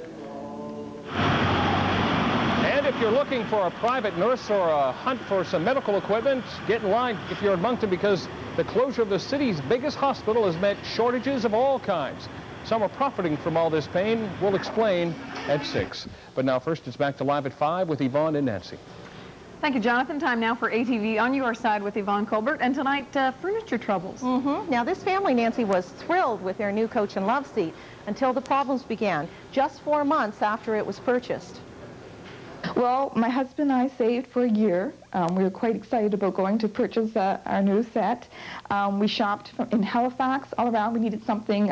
S10: And if you're looking for a private nurse or a hunt for some medical equipment, get in line if you're in Moncton, because the closure of the city's biggest hospital has meant shortages of all kinds. Some are profiting from all this pain. We'll explain at 6. But now first, it's back to Live at 5 with Yvonne and Nancy.
S3: Thank you, Jonathan. Time now for ATV On Your Side with Yvonne Colbert. And tonight, furniture troubles.
S11: Now, this family, Nancy, was thrilled with their new coach and love seat until the problems began, just 4 months after it was purchased.
S1: Well, my husband and I saved for a year. We were quite excited about going to purchase our new set. We shopped in Halifax all around. We needed something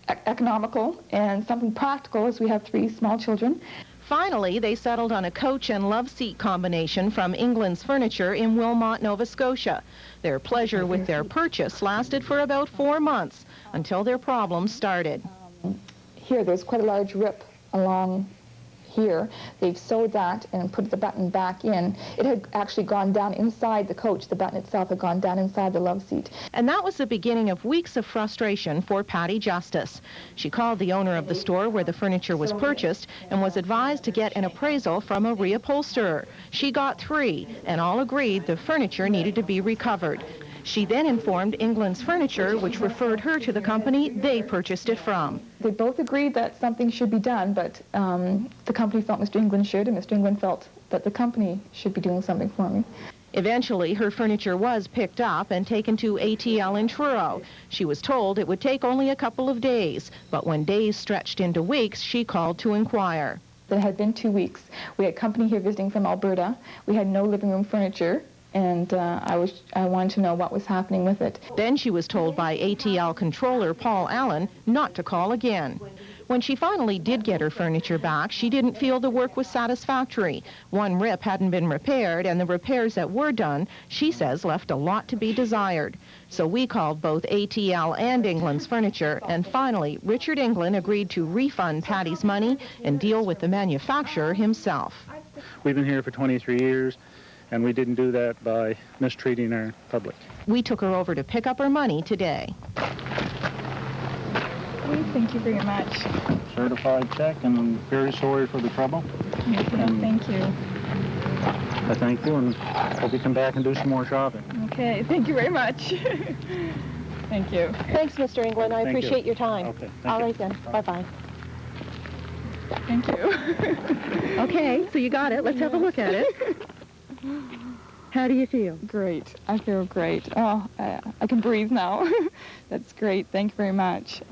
S1: economical and something practical, as we have 3 small children.
S11: Finally, they settled on a coach and love seat combination from England's Furniture in Wilmot, Nova Scotia. Their pleasure with their purchase lasted for about 4 months until their problems started.
S1: Here, there's quite a large rip along here. They've sewed that and put the button back in. It had actually gone down inside the coach. The button itself had gone down inside the love seat.
S11: And that was the beginning of weeks of frustration for Patty Justice. She called the owner of the store where the furniture was purchased and was advised to get an appraisal from a reupholsterer. She got 3, and all agreed the furniture needed to be recovered. She then informed England's Furniture, which referred her to the company they purchased it from.
S1: They both agreed that something should be done, but the company felt Mr. England should, and Mr. England felt that the company should be doing something for me.
S11: Eventually, her furniture was picked up and taken to ATL in Truro. She was told it would take only a couple of days, but when days stretched into weeks, she called to inquire.
S1: It had been 2 weeks. We had company here visiting from Alberta. We had no living room furniture, and I wanted to know what was happening with it.
S11: Then she was told by ATL controller Paul Allen not to call again. When she finally did get her furniture back, she didn't feel the work was satisfactory. One rip hadn't been repaired, and the repairs that were done, she says, left a lot to be desired. So we called both ATL and England's Furniture, and finally, Richard England agreed to refund Patty's money and deal with the manufacturer himself.
S19: We've been here for 23 years. And we didn't do that by mistreating our public.
S11: We took her over to pick up her money today.
S1: Thank you very much.
S19: Certified check, and I'm very sorry for the trouble.
S1: Thank you.
S19: I thank you, and hope you come back and do some more shopping.
S1: Okay, thank you very much. Thank you.
S11: Thanks, Mr. England. I appreciate your time.
S19: Okay,
S11: all right then. Bye-bye.
S1: Thank you.
S11: Okay, so you got it. Let's have a look at it. How do you feel?
S1: Great. I feel great. Oh, I can breathe now. That's great. Thank you very much.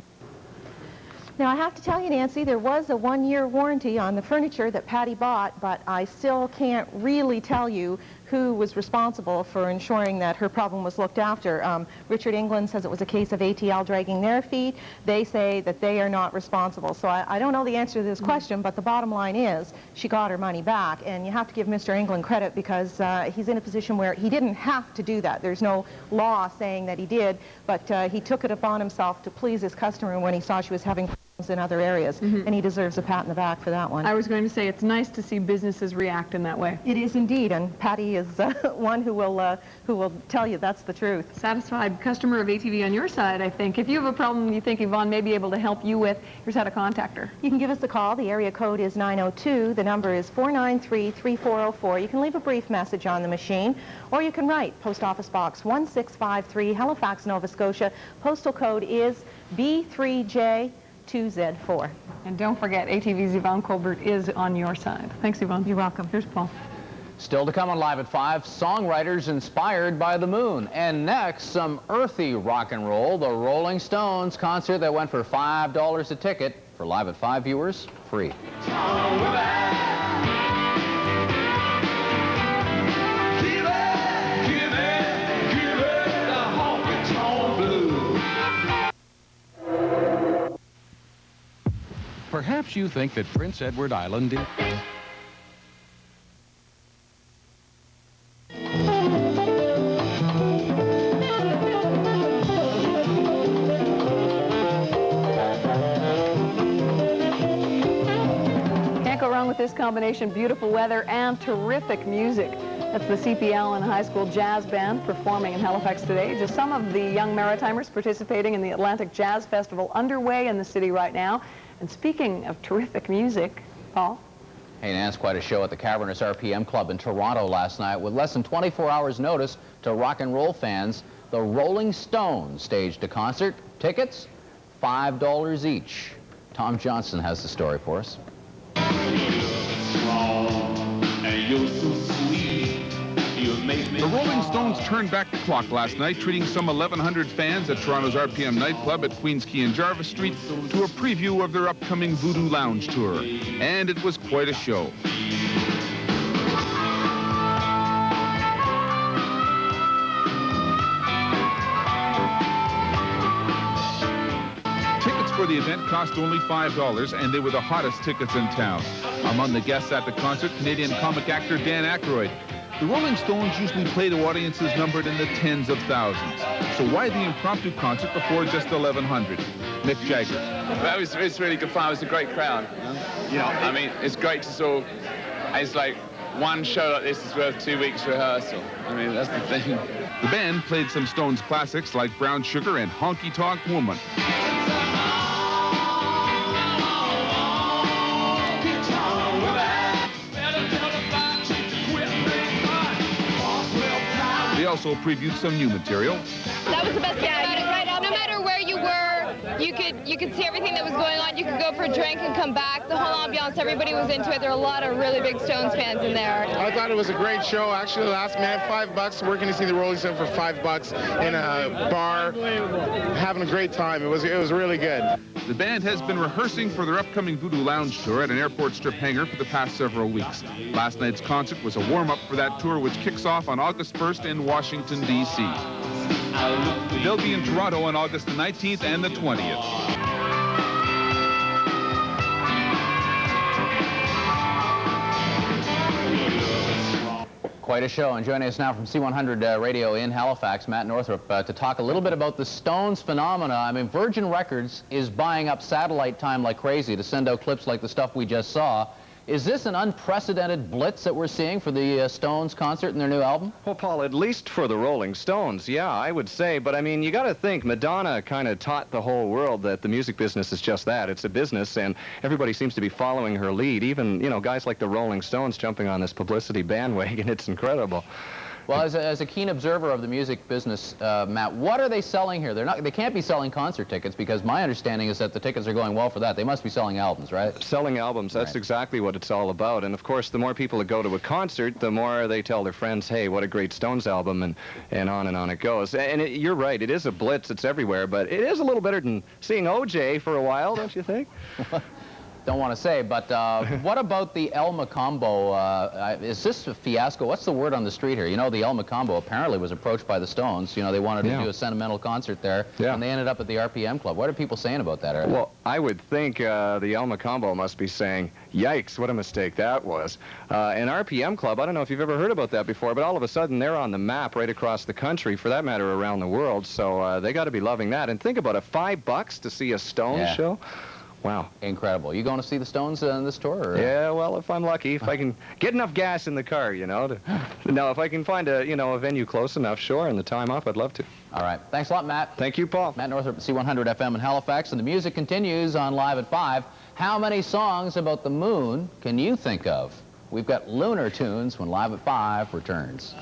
S11: Now, I have to tell you, Nancy, there was a 1-year warranty on the furniture that Patty bought, but I still can't really tell you who was responsible for ensuring that her problem was looked after. Richard England says it was a case of ATL dragging their feet. They say that they are not responsible. So I don't know the answer to this question, but the bottom line is she got her money back. And you have to give Mr. England credit, because he's in a position where he didn't have to do that. There's no law saying that he did, but he took it upon himself to please his customer when he saw she was having problems in other areas, and he deserves a pat in the back for that one.
S3: I was going to say, it's nice to see businesses react in that way.
S11: It is indeed, and Patty is one who will tell you that's the truth.
S3: Satisfied customer of ATV On Your Side, I think. If you have a problem you think Yvonne may be able to help you with, here's how to contact her.
S11: You can give us a call. The area code is 902. The number is 493-3404. You can leave a brief message on the machine, or you can write Post Office Box 1653, Halifax, Nova Scotia. Postal code is B3J 2Z4.
S3: And don't forget, ATV's Yvonne Colbert is on your side. Thanks, Yvonne.
S11: You're welcome.
S3: Here's Paul.
S2: Still to come on Live at 5, songwriters inspired by the moon. And next, some earthy rock and roll, the Rolling Stones concert that went for $5 a ticket. For Live at 5 viewers, free.
S5: Perhaps you think that Prince Edward Island is...
S3: Can't go wrong with this combination, beautiful weather and terrific music. That's the CP Allen High School Jazz Band performing in Halifax today. Just some of the young Maritimers participating in the Atlantic Jazz Festival underway in the city right now. And speaking of terrific music, Paul?
S2: Hey, Nance, quite a show at the Cavernous RPM Club in Toronto last night. With less than 24 hours notice to rock and roll fans, the Rolling Stones staged a concert. Tickets, $5 each. Tom Johnson has the story for us.
S8: The Rolling Stones turned back the clock last night, treating some 1,100 fans at Toronto's RPM nightclub at Queens Quay and Jarvis Street to a preview of their upcoming Voodoo Lounge tour. And it was quite a show. Tickets for the event cost only $5, and they were the hottest tickets in town. Among the guests at the concert, Canadian comic actor Dan Aykroyd. The Rolling Stones usually play to audiences numbered in the tens of thousands. So why the impromptu concert before just 1,100? Mick Jagger.
S12: Well, it's really good fun. It was a great crowd. You know, I mean, it's great to sort of, it's like one show like this is worth 2 weeks rehearsal. I mean, that's the thing.
S8: The band played some Stones classics like Brown Sugar and Honky Tonk Woman. They also previewed some new material.
S13: That was the best thing about it. Right, no matter where you were, you could see everything that was going on. You could go for a drink and come back. The whole ambiance, everybody was into it. There were a lot of really big Stones fans in there.
S14: I thought it was a great show. Actually, last minute, $5. We're going to see the Rolling Stones for $5 in a bar, having a great time. It was really good.
S8: The band has been rehearsing for their upcoming Voodoo Lounge tour at an airport strip hangar for the past several weeks. Last night's concert was a warm-up for that tour, which kicks off on August 1st in Washington, D.C. They'll be in Toronto on August the 19th and the 20th.
S2: Quite a show, and joining us now from C100 Radio in Halifax, Matt Northrup, to talk a little bit about the Stones phenomena. I mean, Virgin Records is buying up satellite time like crazy to send out clips like the stuff we just saw. Is this an unprecedented blitz that we're seeing for the Stones concert and their new album?
S20: Well, Paul, at least for the Rolling Stones, yeah, I would say. But, I mean, you got to think, Madonna kind of taught the whole world that the music business is just that. It's a business, and everybody seems to be following her lead. Even, you know, guys like the Rolling Stones jumping on this publicity bandwagon. It's incredible.
S2: Well, as a keen observer of the music business, Matt, what are they selling here? They can't be selling concert tickets, because my understanding is that the tickets are going well for that. They must be selling albums, right?
S20: Selling albums, that's right. Exactly what it's all about. And of course, the more people that go to a concert, the more they tell their friends, hey, what a great Stones album, and on it goes. And you're right, it is a blitz, it's everywhere, but it is a little better than seeing OJ for a while, don't you think?
S2: Don't want to say, but what about the El Macombo? Is this a fiasco? What's the word on the street here? You know, the El Macombo apparently was approached by the Stones. You know, they wanted to do a sentimental concert there, and they ended up at the RPM Club. What are people saying about that?
S20: Well, I would think the El Macombo must be saying, yikes, what a mistake that was. An RPM Club, I don't know if you've ever heard about that before, but all of a sudden they're on the map right across the country, for that matter, around the world, so they got to be loving that. And think about it, $5 to see a Stones show? Wow. Incredible. You going to see the Stones on this tour? Or? Yeah, well, if I'm lucky, if I can get enough gas in the car, you know. Now, if I can find a venue close enough, sure, and the time off, I'd love to.
S2: All right. Thanks a lot, Matt.
S20: Thank you, Paul.
S2: Matt Northrup, C100 FM in Halifax, and the music continues on Live at 5. How many songs about the moon can you think of? We've got lunar tunes when Live at 5 returns.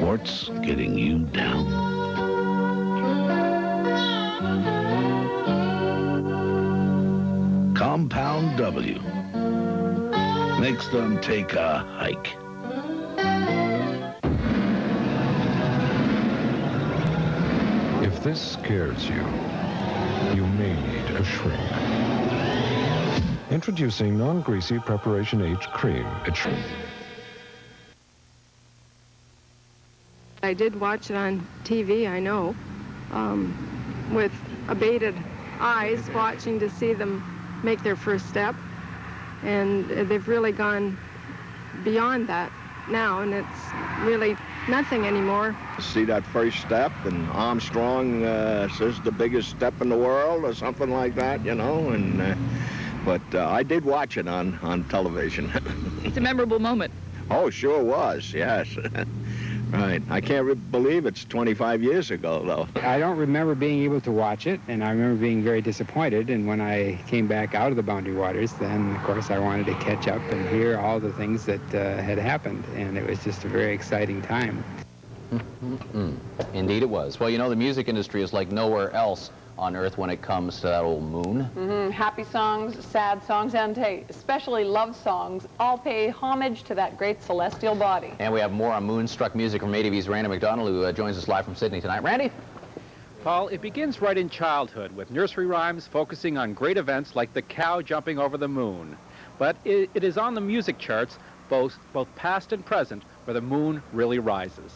S26: What's getting you down? Compound W makes them take a hike.
S6: this scares you, you may need a shrink. Introducing non-greasy Preparation H cream. It shrinks.
S7: I did watch it on TV, I know, with abated eyes, watching to see them make their first step. And they've really gone beyond that now, and it's really nothing anymore.
S9: See that first step, and Armstrong says the biggest step in the world or something like that, you know, and but I did watch it on television.
S17: It's a memorable moment.
S9: Oh, sure was, yes. Right. I can't believe it's 25 years ago, though.
S22: I don't remember being able to watch it, and I remember being very disappointed. And when I came back out of the Boundary Waters, then, of course, I wanted to catch up and hear all the things that had happened. And it was just a very exciting time.
S2: Indeed it was. Well, you know, the music industry is like nowhere else on Earth when it comes to that old moon.
S3: Happy songs, sad songs, and especially love songs all pay homage to that great celestial body.
S2: And we have more on moonstruck music from ATV's Randy McDonald, who joins us live from Sydney tonight. Randy?
S23: Paul, it begins right in childhood with nursery rhymes focusing on great events like the cow jumping over the moon. But it is on the music charts, both past and present, where the moon really rises.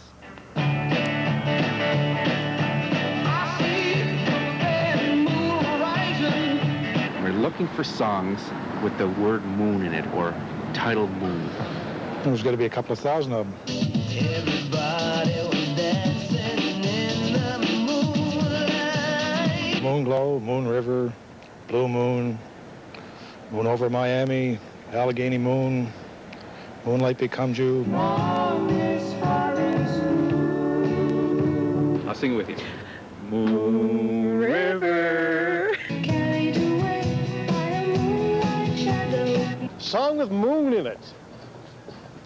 S27: We're looking for songs with the word moon in it, or title moon.
S28: There's got to be a couple of thousand of them.
S21: Everybody was dancing in the moonlight.
S28: Moon Glow, Moon River, Blue Moon, Moon over Miami, Allegheny Moon, Moonlight Becomes You.
S27: I'll sing it with you. Moon River.
S10: Song with moon in it.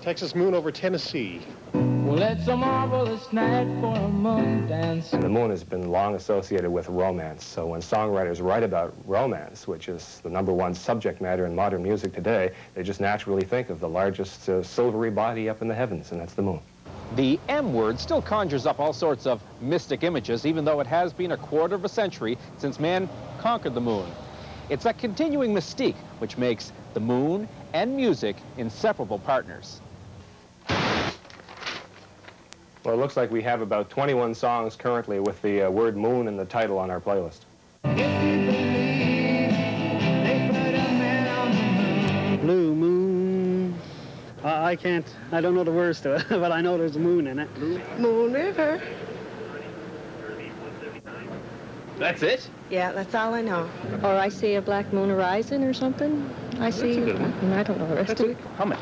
S10: Texas moon over Tennessee.
S21: Well, it's a marvelous night for a moon dance.
S29: And the moon has been long associated with romance. So when songwriters write about romance, which is the #1 subject matter in modern music today, they just naturally think of the largest silvery body up in the heavens, and that's the moon.
S23: The M word still conjures up all sorts of mystic images, even though it has been a quarter of a century since man conquered the moon. It's that continuing mystique which makes the moon and music inseparable partners.
S29: Well, it looks like we have about 21 songs currently with the word moon in the title on our playlist.
S30: Blue moon. I don't know the words to it, but I know there's a moon in it.
S7: Moon River.
S23: That's it?
S7: Yeah, that's all I know.
S31: Or I see a black moon horizon or something. I see. I don't know the rest of it.
S23: Hum it.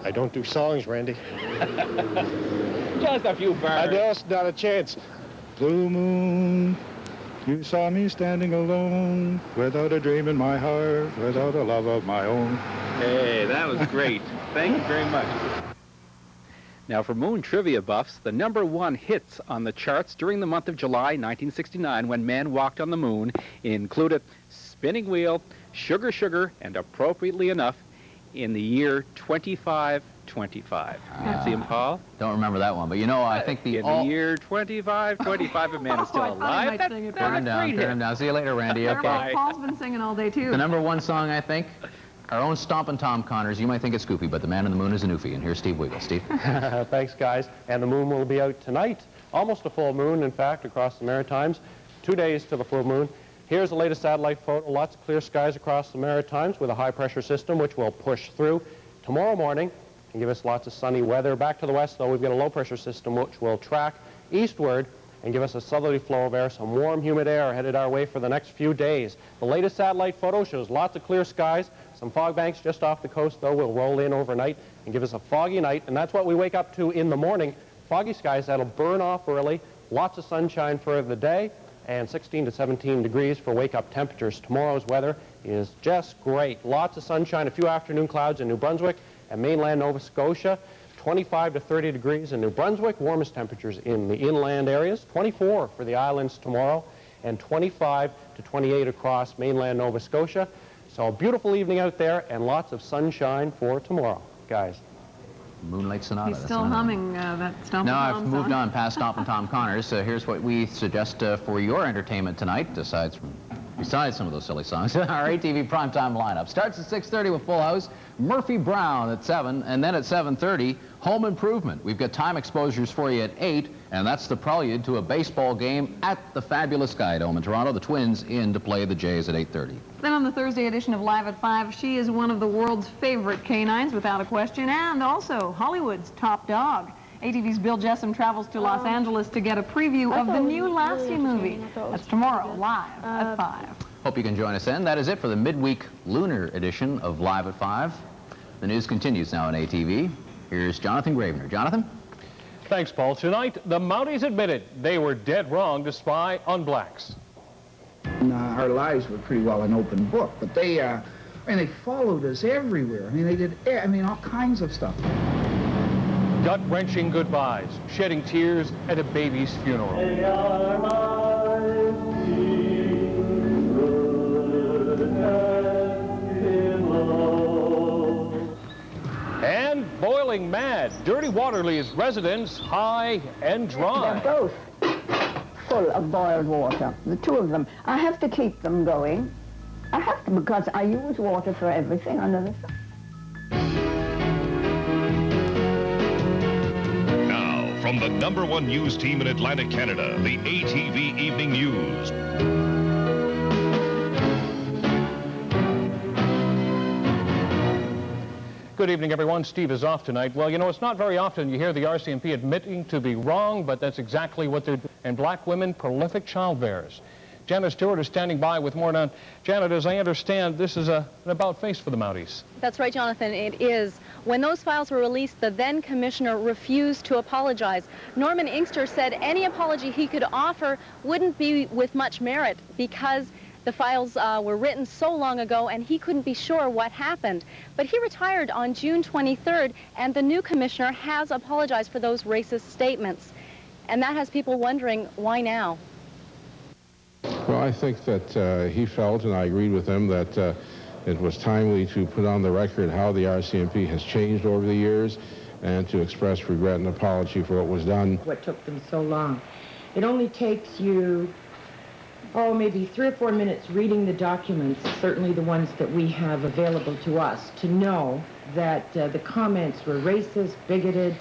S10: I don't do songs, Randy.
S23: Just a few bars.
S10: I just not a chance.
S28: Blue moon, you saw me standing alone, without a dream in my heart, without a love of my own.
S23: Hey, that was great. Thank you very much. Now, for moon trivia buffs, the #1 hits on the charts during the month of July 1969, when man walked on the moon, included Spinning Wheel, Sugar Sugar, and appropriately enough, in the year 2525. Nancy and Paul?
S2: Don't remember that one, but you know, I think the...
S23: In the year 2525, a man is still alive.
S3: Turn
S2: him down. See you later, Randy. Okay.
S3: Paul's been singing all day, too.
S2: The #1 song, I think, our own Stompin' Tom Connors. You might think it's goofy, but the man in the moon is a newfie. And here's Steve Wiegel. Steve?
S4: Thanks, guys. And the moon will be out tonight. Almost a full moon, in fact, across the Maritimes. 2 days to the full moon. Here's the latest satellite photo. Lots of clear skies across the Maritimes with a high-pressure system, which will push through tomorrow morning and give us lots of sunny weather. Back to the west, though, we've got a low-pressure system, which will track eastward and give us a southerly flow of air, some warm, humid air headed our way for the next few days. The latest satellite photo shows lots of clear skies. Some fog banks just off the coast, though, will roll in overnight and give us a foggy night, and that's what we wake up to in the morning. Foggy skies that'll burn off early, lots of sunshine for the day, and 16 to 17 degrees for wake-up temperatures. Tomorrow's weather is just great. Lots of sunshine, a few afternoon clouds in New Brunswick and mainland Nova Scotia. 25 to 30 degrees in New Brunswick, warmest temperatures in the inland areas. 24 for the islands tomorrow, and 25 to 28 across mainland Nova Scotia. So a beautiful evening out there and lots of sunshine for tomorrow, guys.
S2: Moonlight Sonata.
S3: He's still humming that Stomp
S2: No,
S3: and
S2: I've
S3: Tom
S2: moved
S3: song.
S2: on past Stomp and Tom Connors. Here's what we suggest for your entertainment tonight, besides some of those silly songs. Our ATV primetime lineup starts at 6:30 with Full House, Murphy Brown at 7, and then at 7:30, Home Improvement. We've got time exposures for you at 8, and that's the prelude to a baseball game at the fabulous Sky Dome in Toronto. The Twins in to play the Jays at 8:30.
S3: Then on the Thursday edition of Live at 5, she is one of the world's favorite canines, without a question, and also Hollywood's top dog. ATV's Bill Jessam travels to Los Angeles to get a preview of the new Lassie movie. That's tomorrow, live at 5.
S2: Hope you can join us then. That is it for the midweek lunar edition of Live at 5. The news continues now on ATV. Here's Jonathan Gravener. Jonathan?
S10: Thanks, Paul. Tonight, the Mounties admitted they were dead wrong to spy on blacks.
S1: Our lives were pretty well an open book, but they followed us everywhere. I mean, they did, all kinds of stuff.
S10: Gut-wrenching goodbyes, shedding tears at a baby's funeral. And boiling mad, Dirty Water leaves residents high and dry.
S5: They're both full of boiled water, the two of them. I have to keep them going. I have to, because I use water for everything under the sun.
S6: Now, from the #1 news team in Atlantic Canada, the ATV Evening News.
S10: Good evening, everyone. Steve is off tonight. Well, you know, it's not very often you hear the RCMP admitting to be wrong, but that's exactly what they're doing. And black women, prolific child bearers. Janet Stewart is standing by with more on. Janet, as I understand, this is an about-face for the Mounties.
S11: That's right, Jonathan, it is. When those files were released, the then commissioner refused to apologize. Norman Inkster said any apology he could offer wouldn't be with much merit because the files were written so long ago and he couldn't be sure what happened. But he retired on June 23rd, and the new commissioner has apologized for those racist statements. And that has people wondering, why now?
S12: Well, I think that he felt, and I agreed with him, that it was timely to put on the record how the RCMP has changed over the years and to express regret and apology for what was done.
S15: What took them so long? It only takes you, maybe 3 or 4 minutes reading the documents, certainly the ones that we have available to us, to know that the comments were racist, bigoted,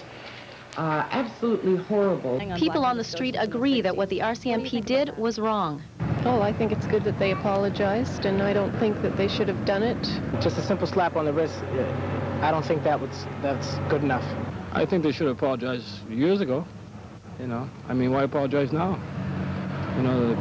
S15: absolutely horrible.
S11: People on the street agree that what the RCMP did was wrong.
S31: Oh, I think it's good that they apologized, and I don't think that they should have done it.
S16: Just a simple slap on the wrist, I don't think that's good enough.
S17: I think they should have apologized years ago. You know, I mean, why apologize now? You know, the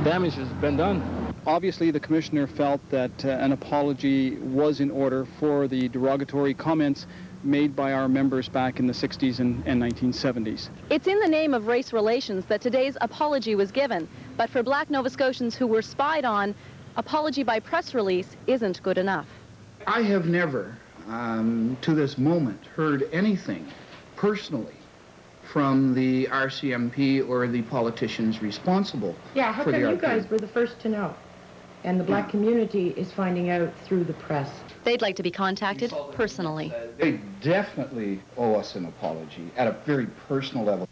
S17: damage has been done.
S18: Obviously, the commissioner felt that an apology was in order for the derogatory comments made by our members back in the 60s and 1970s.
S11: It's in the name of race relations that today's apology was given, but for black Nova Scotians who were spied on, apology by press release isn't good enough.
S1: I have never, to this moment, heard anything personally from the RCMP or the politicians responsible.
S15: Yeah, how come you guys were the first to know? And the black community is finding out through the press.
S11: They'd like to be contacted personally.
S1: They definitely owe us an apology at a very personal level.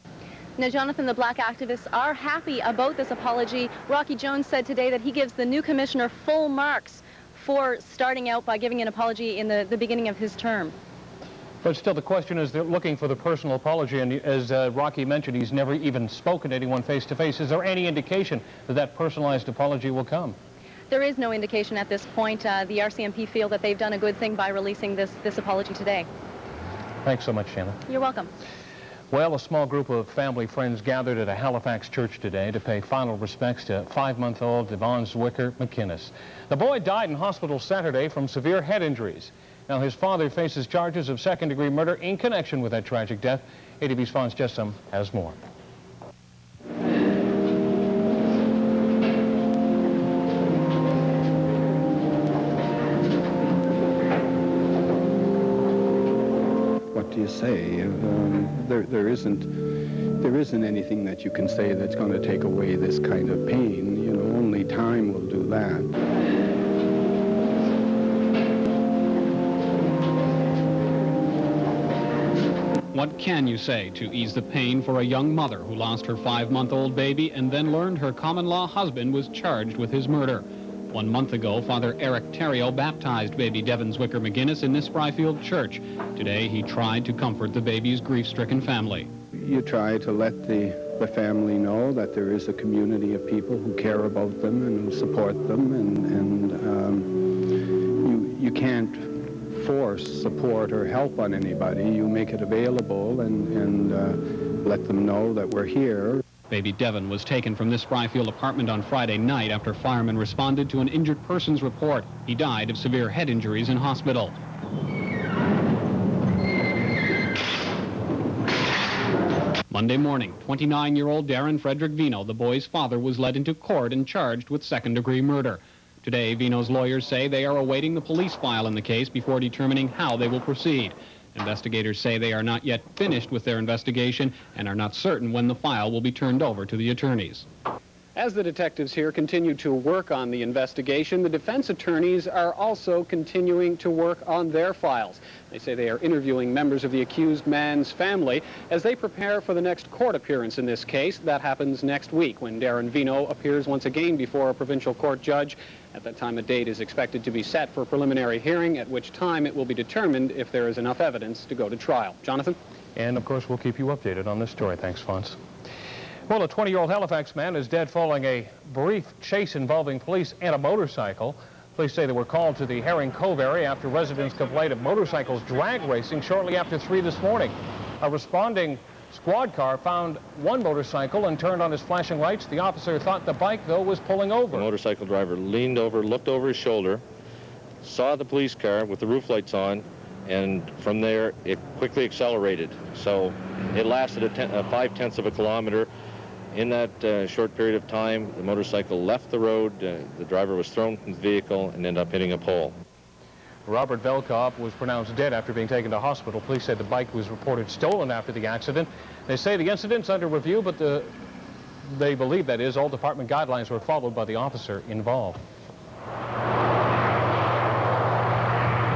S11: Now, Jonathan, the black activists are happy about this apology. Rocky Jones said today that he gives the new commissioner full marks for starting out by giving an apology in the beginning of his term.
S10: But still, the question is they're looking for the personal apology, and as Rocky mentioned, he's never even spoken to anyone face-to-face. Is there any indication that that personalized apology will come?
S11: There is no indication at this point. The RCMP feel that they've done a good thing by releasing this apology today. Thanks
S10: so much, Shannon.
S11: You're welcome.
S10: Well, a small group of family friends gathered at a Halifax church today to pay final respects to 5-month-old Devon Zwicker McInnes. The boy died in hospital Saturday from severe head injuries. Now, his father faces charges of second-degree murder in connection with that tragic death. ATV's Fons Jessam has more.
S19: What do you say? There isn't anything that you can say that's going to take away this kind of pain. You know, only time will do that.
S8: What can you say to ease the pain for a young mother who lost her 5-month-old baby and then learned her common-law husband was charged with his murder? 1 month ago, Father Eric Terrio baptized baby Devin Zwicker McGinnis in this Spryfield church. Today, he tried to comfort the baby's grief-stricken family.
S19: You try to let the family know that there is a community of people who care about them and who support them, and you can't force support or help on anybody. You make it available and let them know that we're here.
S8: Baby Devin was taken from this Spryfield apartment on Friday night after firemen responded to an injured persons report. He died of severe head injuries in hospital. Monday morning, 29-year-old Darren Frederick Vino, the boy's father, was led into court and charged with second-degree murder. Today, Vino's lawyers say they are awaiting the police file in the case before determining how they will proceed. Investigators say they are not yet finished with their investigation and are not certain when the file will be turned over to the attorneys.
S9: As the detectives here continue to work on the investigation, the defense attorneys are also continuing to work on their files. They say they are interviewing members of the accused man's family as they prepare for the next court appearance in this case. That happens next week when Darren Vino appears once again before a provincial court judge. At that time, a date is expected to be set for a preliminary hearing, at which time it will be determined if there is enough evidence to go to trial. Jonathan?
S10: And, of course, we'll keep you updated on this story. Thanks, Fonz. Well, a 20-year-old Halifax man is dead following a brief chase involving police and a motorcycle. Police say they were called to the Herring Cove area after residents complained of motorcycles drag racing shortly after 3 this morning. A responding squad car found one motorcycle and turned on his flashing lights. The officer thought the bike, though, was pulling over.
S13: The motorcycle driver leaned over, looked over his shoulder, saw the police car with the roof lights on, and from there it quickly accelerated. So it lasted 0.5 of a kilometer. In that short period of time, the motorcycle left the road, the driver was thrown from the vehicle and ended up hitting a pole.
S10: Robert Velkov was pronounced dead after being taken to hospital. Police said the bike was reported stolen after the accident. They say the incident's under review, but they believe, that is, all department guidelines were followed by the officer involved.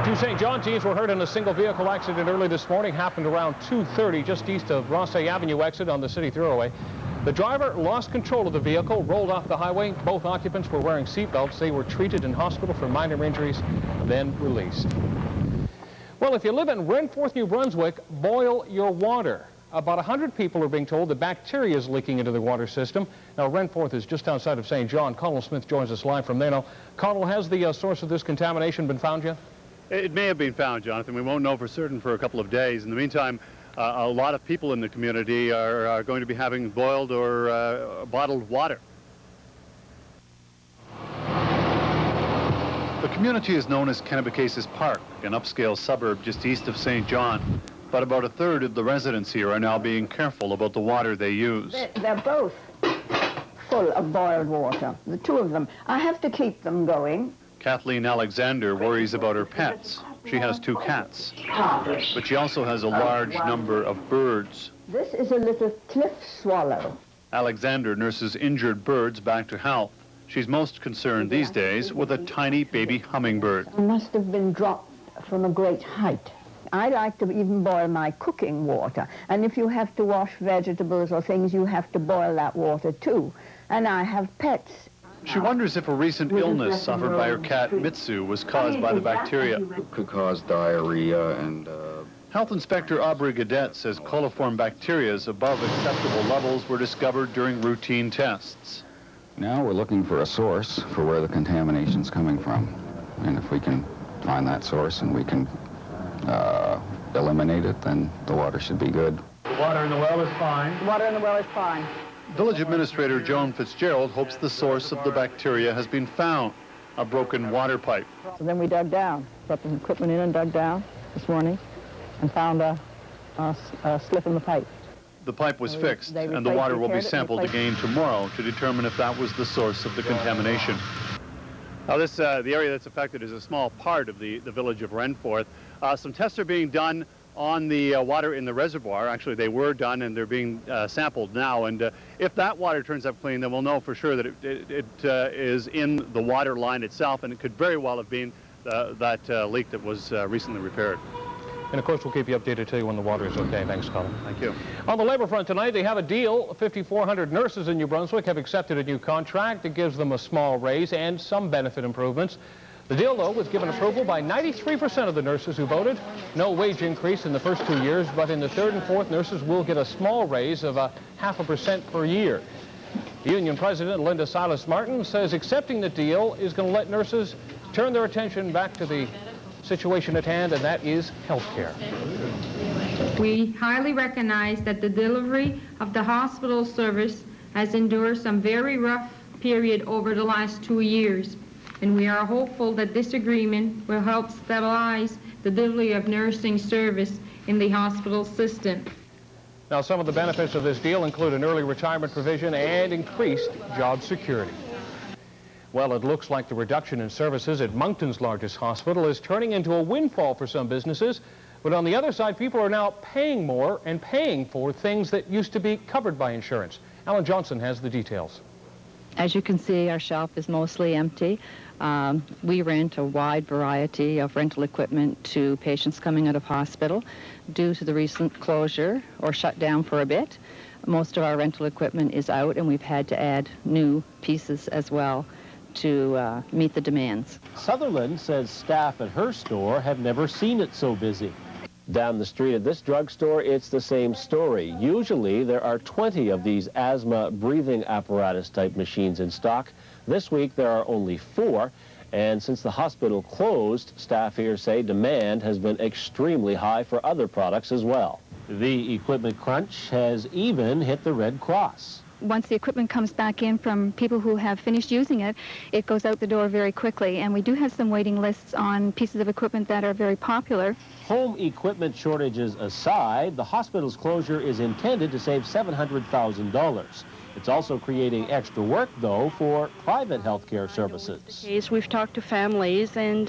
S10: 2 St. John teens were hurt in a single vehicle accident early this morning. Happened around 2:30 just east of Rossay Avenue exit on the city thruway. The driver lost control of the vehicle, rolled off the highway. Both occupants were wearing seatbelts. They were treated in hospital for minor injuries, then released. Well, if you live in Renforth, New Brunswick, boil your water. About 100 people are being told that bacteria is leaking into their water system. Now, Renforth is just outside of St. John. Connell Smith joins us live from there. Now, Connell, has the source of this contamination been found yet?
S14: It may have been found, Jonathan. We won't know for certain for a couple of days. In the meantime, a lot of people in the community are going to be having boiled or bottled water. The community is known as Kennebecasis Park, an upscale suburb just east of St. John. But about a third of the residents here are now being careful about the water they use.
S5: They're both full of boiled water, the two of them. I have to keep them going.
S14: Kathleen Alexander worries about her pets. She has 2 cats, but she also has a large number of birds.
S5: This is a little cliff swallow.
S14: Alexander nurses injured birds back to health. She's most concerned these days with a tiny baby hummingbird.
S5: It must have been dropped from a great height. I like to even boil my cooking water. And if you have to wash vegetables or things, you have to boil that water too. And I have pets.
S14: She wonders if a recent illness suffered by her cat, Mitsu, was caused by the bacteria.
S20: It could cause diarrhea and...
S14: Health Inspector Aubrey Gadet says coliform bacteria above acceptable levels were discovered during routine tests.
S20: Now we're looking for a source for where the contamination's coming from. And if we can find that source and we can eliminate it, then the water should be good.
S14: The water in the well is fine.
S5: The water in the well is fine.
S14: Village Administrator Joan Fitzgerald hopes the source of the bacteria has been found, a broken water pipe.
S21: So then we dug down, brought the equipment in and dug down this morning and found a slip in the pipe.
S14: The pipe was fixed, and the water will be sampled again tomorrow to determine if that was the source of the contamination. Now, the area that's affected is a small part of the village of Renforth. Some tests are being done on the water in the reservoir. Actually, they were done, and they're being sampled now. And if that water turns up clean, then we'll know for sure that it is in the water line itself, and it could very well have been that leak that was recently repaired.
S10: And of course, we'll keep you updated, tell you when the water is okay. Thanks, Colin.
S14: Thank you.
S10: On the labor front tonight, they have a deal. 5,400 nurses in New Brunswick have accepted a new contract that gives them a small raise and some benefit improvements. The deal, though, was given approval by 93% of the nurses who voted. No wage increase in the first 2 years, but in the third and fourth, nurses will get a small raise of 0.5% per year. Union President Linda Silas-Martin says accepting the deal is going to let nurses turn their attention back to the situation at hand, and that is health care.
S4: We highly recognize that the delivery of the hospital service has endured some very rough period over the last 2 years, and we are hopeful that this agreement will help stabilize the delivery of nursing service in the hospital system.
S10: Now, some of the benefits of this deal include an early retirement provision and increased job security. Well, it looks like the reduction in services at Moncton's largest hospital is turning into a windfall for some businesses. But on the other side, people are now paying more and paying for things that used to be covered by insurance. Alan Johnson has the details.
S21: As you can see, our shelf is mostly empty. We rent a wide variety of rental equipment to patients coming out of hospital. Due to the recent closure or shutdown for a bit, most of our rental equipment is out, and we've had to add new pieces as well to meet the demands.
S7: Sutherland says staff at her store have never seen it so busy. Down the street at this drugstore, it's the same story. Usually there are 20 of these asthma breathing apparatus type machines in stock. This week there are only 4, and since the hospital closed, staff here say demand has been extremely high for other products as well. The equipment crunch has even hit the Red Cross.
S22: Once the equipment comes back in from people who have finished using it, it goes out the door very quickly. And we do have some waiting lists on pieces of equipment that are very popular.
S7: Home equipment shortages aside, the hospital's closure is intended to save $700,000. It's also creating extra work, though, for private health care services.
S23: We've talked to families, and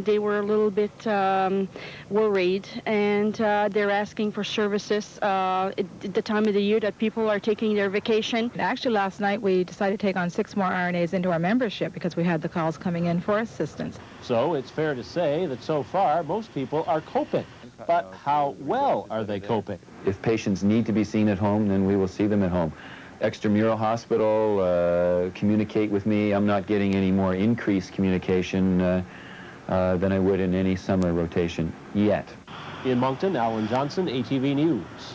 S23: they were a little bit worried, and they're asking for services at the time of the year that people are taking their vacation.
S21: Actually, last night we decided to take on 6 more RNAs into our membership because we had the calls coming in for assistance.
S7: So it's fair to say that so far most people are coping. But how well are they coping?
S24: If patients need to be seen at home, then we will see them at home. Extramural hospital, communicate with me. I'm not getting any more increased communication than I would in any summer rotation yet.
S7: In Moncton, Alan Johnson, ATV News.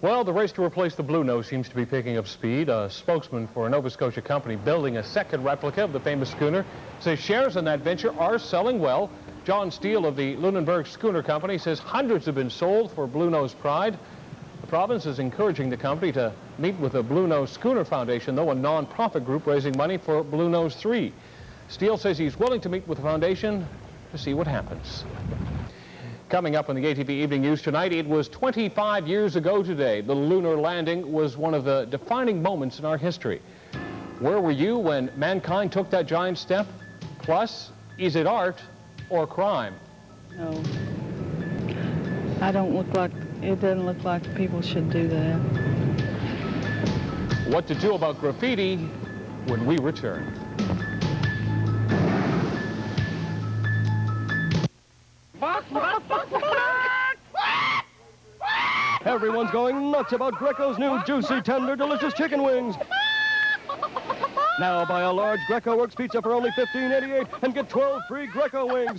S10: Well, the race to replace the Blue Nose seems to be picking up speed. A spokesman for a Nova Scotia company building a second replica of the famous schooner says shares in that venture are selling well. John Steele of the Lunenburg Schooner Company says hundreds have been sold for Blue Nose Pride. The province is encouraging the company to meet with the Blue Nose Schooner Foundation, though, a non-profit group raising money for Blue Nose 3. Steele says he's willing to meet with the foundation to see what happens. Coming up on the ATV Evening News tonight, it was 25 years ago today. The lunar landing was one of the defining moments in our history. Where were you when mankind took that giant step? Plus, is it art or crime?
S21: No. It doesn't look like people should do that.
S10: What to do about graffiti when we return.
S25: Everyone's going nuts about Greco's new juicy, tender, delicious chicken wings. Now buy a large Greco Works pizza for only $15.88 and get 12 free Greco wings.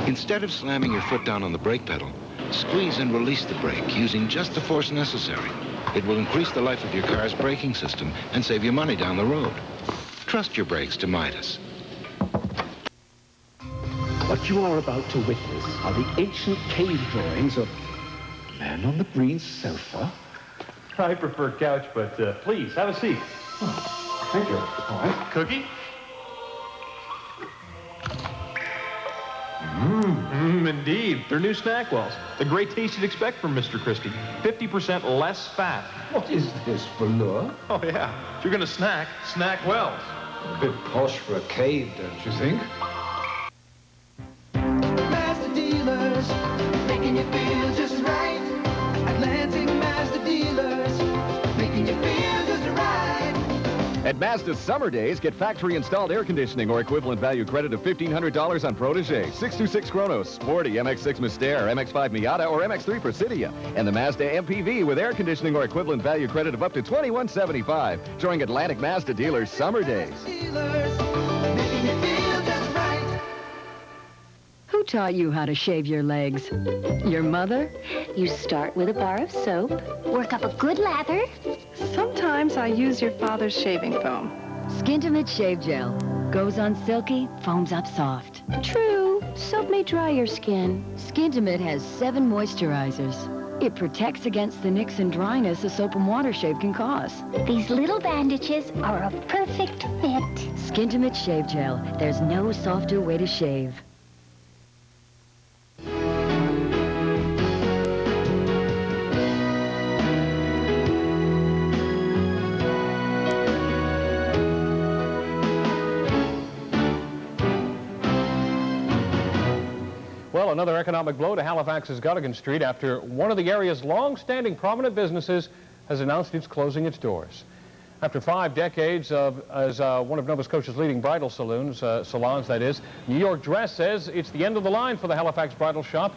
S26: Instead of slamming your foot down on the brake pedal, squeeze and release the brake using just the force necessary. It will increase the life of your car's braking system and save you money down the road. Trust your brakes to Midas.
S27: What you are about to witness are the ancient cave drawings of man on the green sofa.
S14: I prefer couch, but please, have a seat.
S27: Oh, thank you. All right.
S14: Cookie? Indeed. They're new snack wells. The great taste you'd expect from Mr. Christie. 50% less fat.
S27: What is this, velour?
S14: Oh, yeah. If you're going to snack, snack wells.
S27: A bit posh for a cave, don't you think?
S28: Master Dealers, making you feel just right. Atlantic Master Dealers, making you feel just right.
S2: At Mazda's Summer Days, get factory-installed air conditioning or equivalent value credit of $1,500 on Protege, 626 Kronos, Sporty, MX-6 Mystère, MX-5 Miata, or MX-3 Presidia. And the Mazda MPV with air conditioning or equivalent value credit of up to $2,175 during Atlantic Mazda dealers' Summer Days.
S3: Who taught you how to shave your legs? Your mother?
S6: You start with a bar of soap, work up a good lather.
S12: Sometimes I use your father's shaving foam.
S3: Skintimate Shave Gel. Goes on silky, foams up soft.
S6: True, soap may dry your skin.
S3: Skintimate has 7 moisturizers. It protects against the nicks and dryness a soap and water shave can cause.
S6: These little bandages are a perfect fit.
S3: Skintimate Shave Gel. There's no softer way to shave.
S10: Well, another economic blow to Halifax's Guttigan Street after one of the area's long-standing prominent businesses has announced it's closing its doors. After 5 decades as one of Nova Scotia's leading bridal salons, that is, New York Dress says it's the end of the line for the Halifax bridal shop.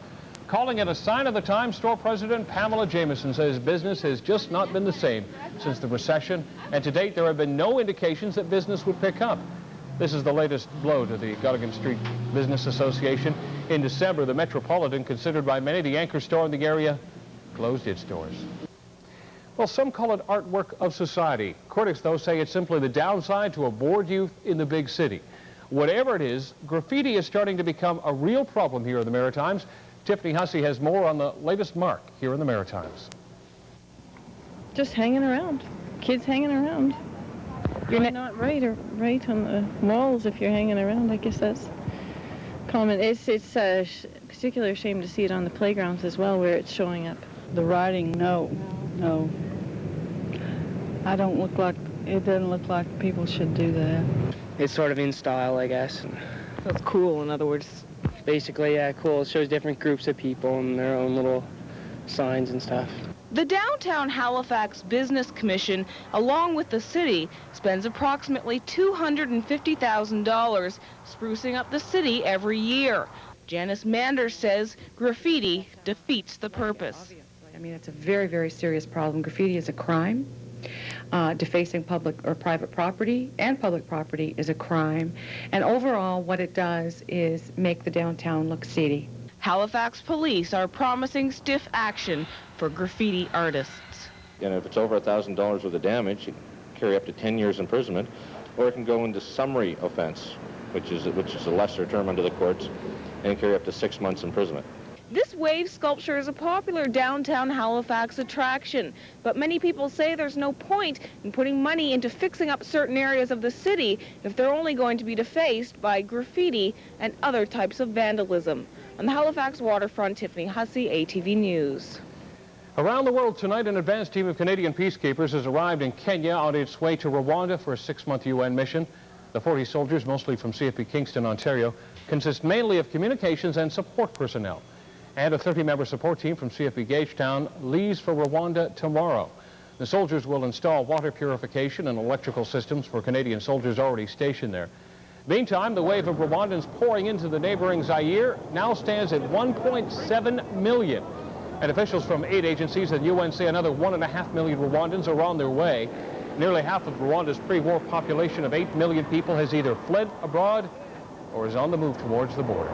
S10: Calling it a sign of the times, store president Pamela Jameson says business has just not been the same since the recession, and to date there have been no indications that business would pick up. This is the latest blow to the Guttigan Street Business Association. In December, the Metropolitan, considered by many the anchor store in the area, closed its doors. Well, some call it artwork of society. Critics, though, say it's simply the downside to a bored youth in the big city. Whatever it is, graffiti is starting to become a real problem here in the Maritimes. Tiffany Hussey has more on the latest mark here in the Maritimes.
S15: Just hanging around. Kids hanging around. You're not right on the walls if you're hanging around. I guess that's common. It's a particular shame to see it on the playgrounds as well, where it's showing up.
S16: The writing, no. It doesn't look like people should do that.
S17: It's sort of in style, I guess.
S15: So it's cool, in other words.
S17: Basically, yeah, cool. It shows different groups of people and their own little signs and stuff.
S18: The Downtown Halifax Business Commission, along with the city, spends approximately $250,000 sprucing up the city every year. Janice Manders says graffiti defeats the purpose.
S29: I mean, it's a very, very serious problem. Graffiti is a crime. Defacing public or private property and public property is a crime. And overall, what it does is make the downtown look seedy.
S18: Halifax police are promising stiff action for graffiti artists.
S13: And if it's over $1,000 worth of damage, you can carry up to 10 years imprisonment, or it can go into summary offense, which is a lesser term under the courts, and carry up to 6 months imprisonment.
S18: This wave sculpture is a popular downtown Halifax attraction, but many people say there's no point in putting money into fixing up certain areas of the city if they're only going to be defaced by graffiti and other types of vandalism. On the Halifax waterfront, Tiffany Hussey, ATV News.
S10: Around the world tonight, an advanced team of Canadian peacekeepers has arrived in Kenya on its way to Rwanda for a 6-month UN mission. The 40 soldiers, mostly from CFP Kingston, Ontario, consist mainly of communications and support personnel. And a 30-member support team from CFP Gagetown leaves for Rwanda tomorrow. The soldiers will install water purification and electrical systems for Canadian soldiers already stationed there. Meantime, the wave of Rwandans pouring into the neighboring Zaire now stands at 1.7 million. And officials from aid agencies and UN say another 1.5 million Rwandans are on their way. Nearly half of Rwanda's pre-war population of 8 million people has either fled abroad or is on the move towards the border.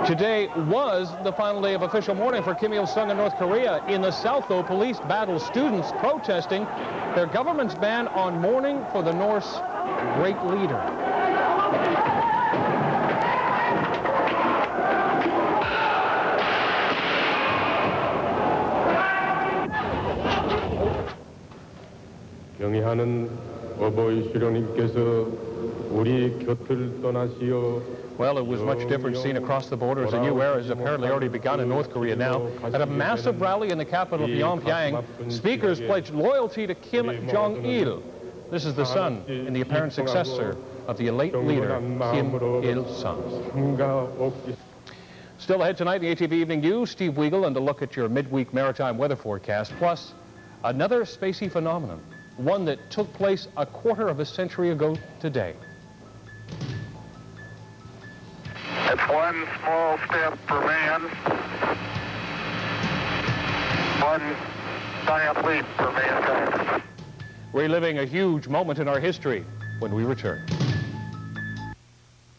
S10: Today was the final day of official mourning for Kim Il-sung in North Korea. In the South, though, police battled students protesting their government's ban on mourning for the North's great leader.
S30: 영의하는 어버이 수령님께서
S10: Well, it was much different seen across the border as a new era has apparently already begun in North Korea now. At a massive rally in the capital of Pyongyang, speakers pledged loyalty to Kim Jong-il. This is the son and the apparent successor of the late leader, Kim Il-sung. Still ahead tonight in the ATV Evening News, Steve Weigel and a look at your midweek maritime weather forecast, plus another spacey phenomenon, one that took place a quarter of a century ago today.
S1: It's one small step for man, one giant leap for mankind.
S10: Reliving a huge moment in our history when we return.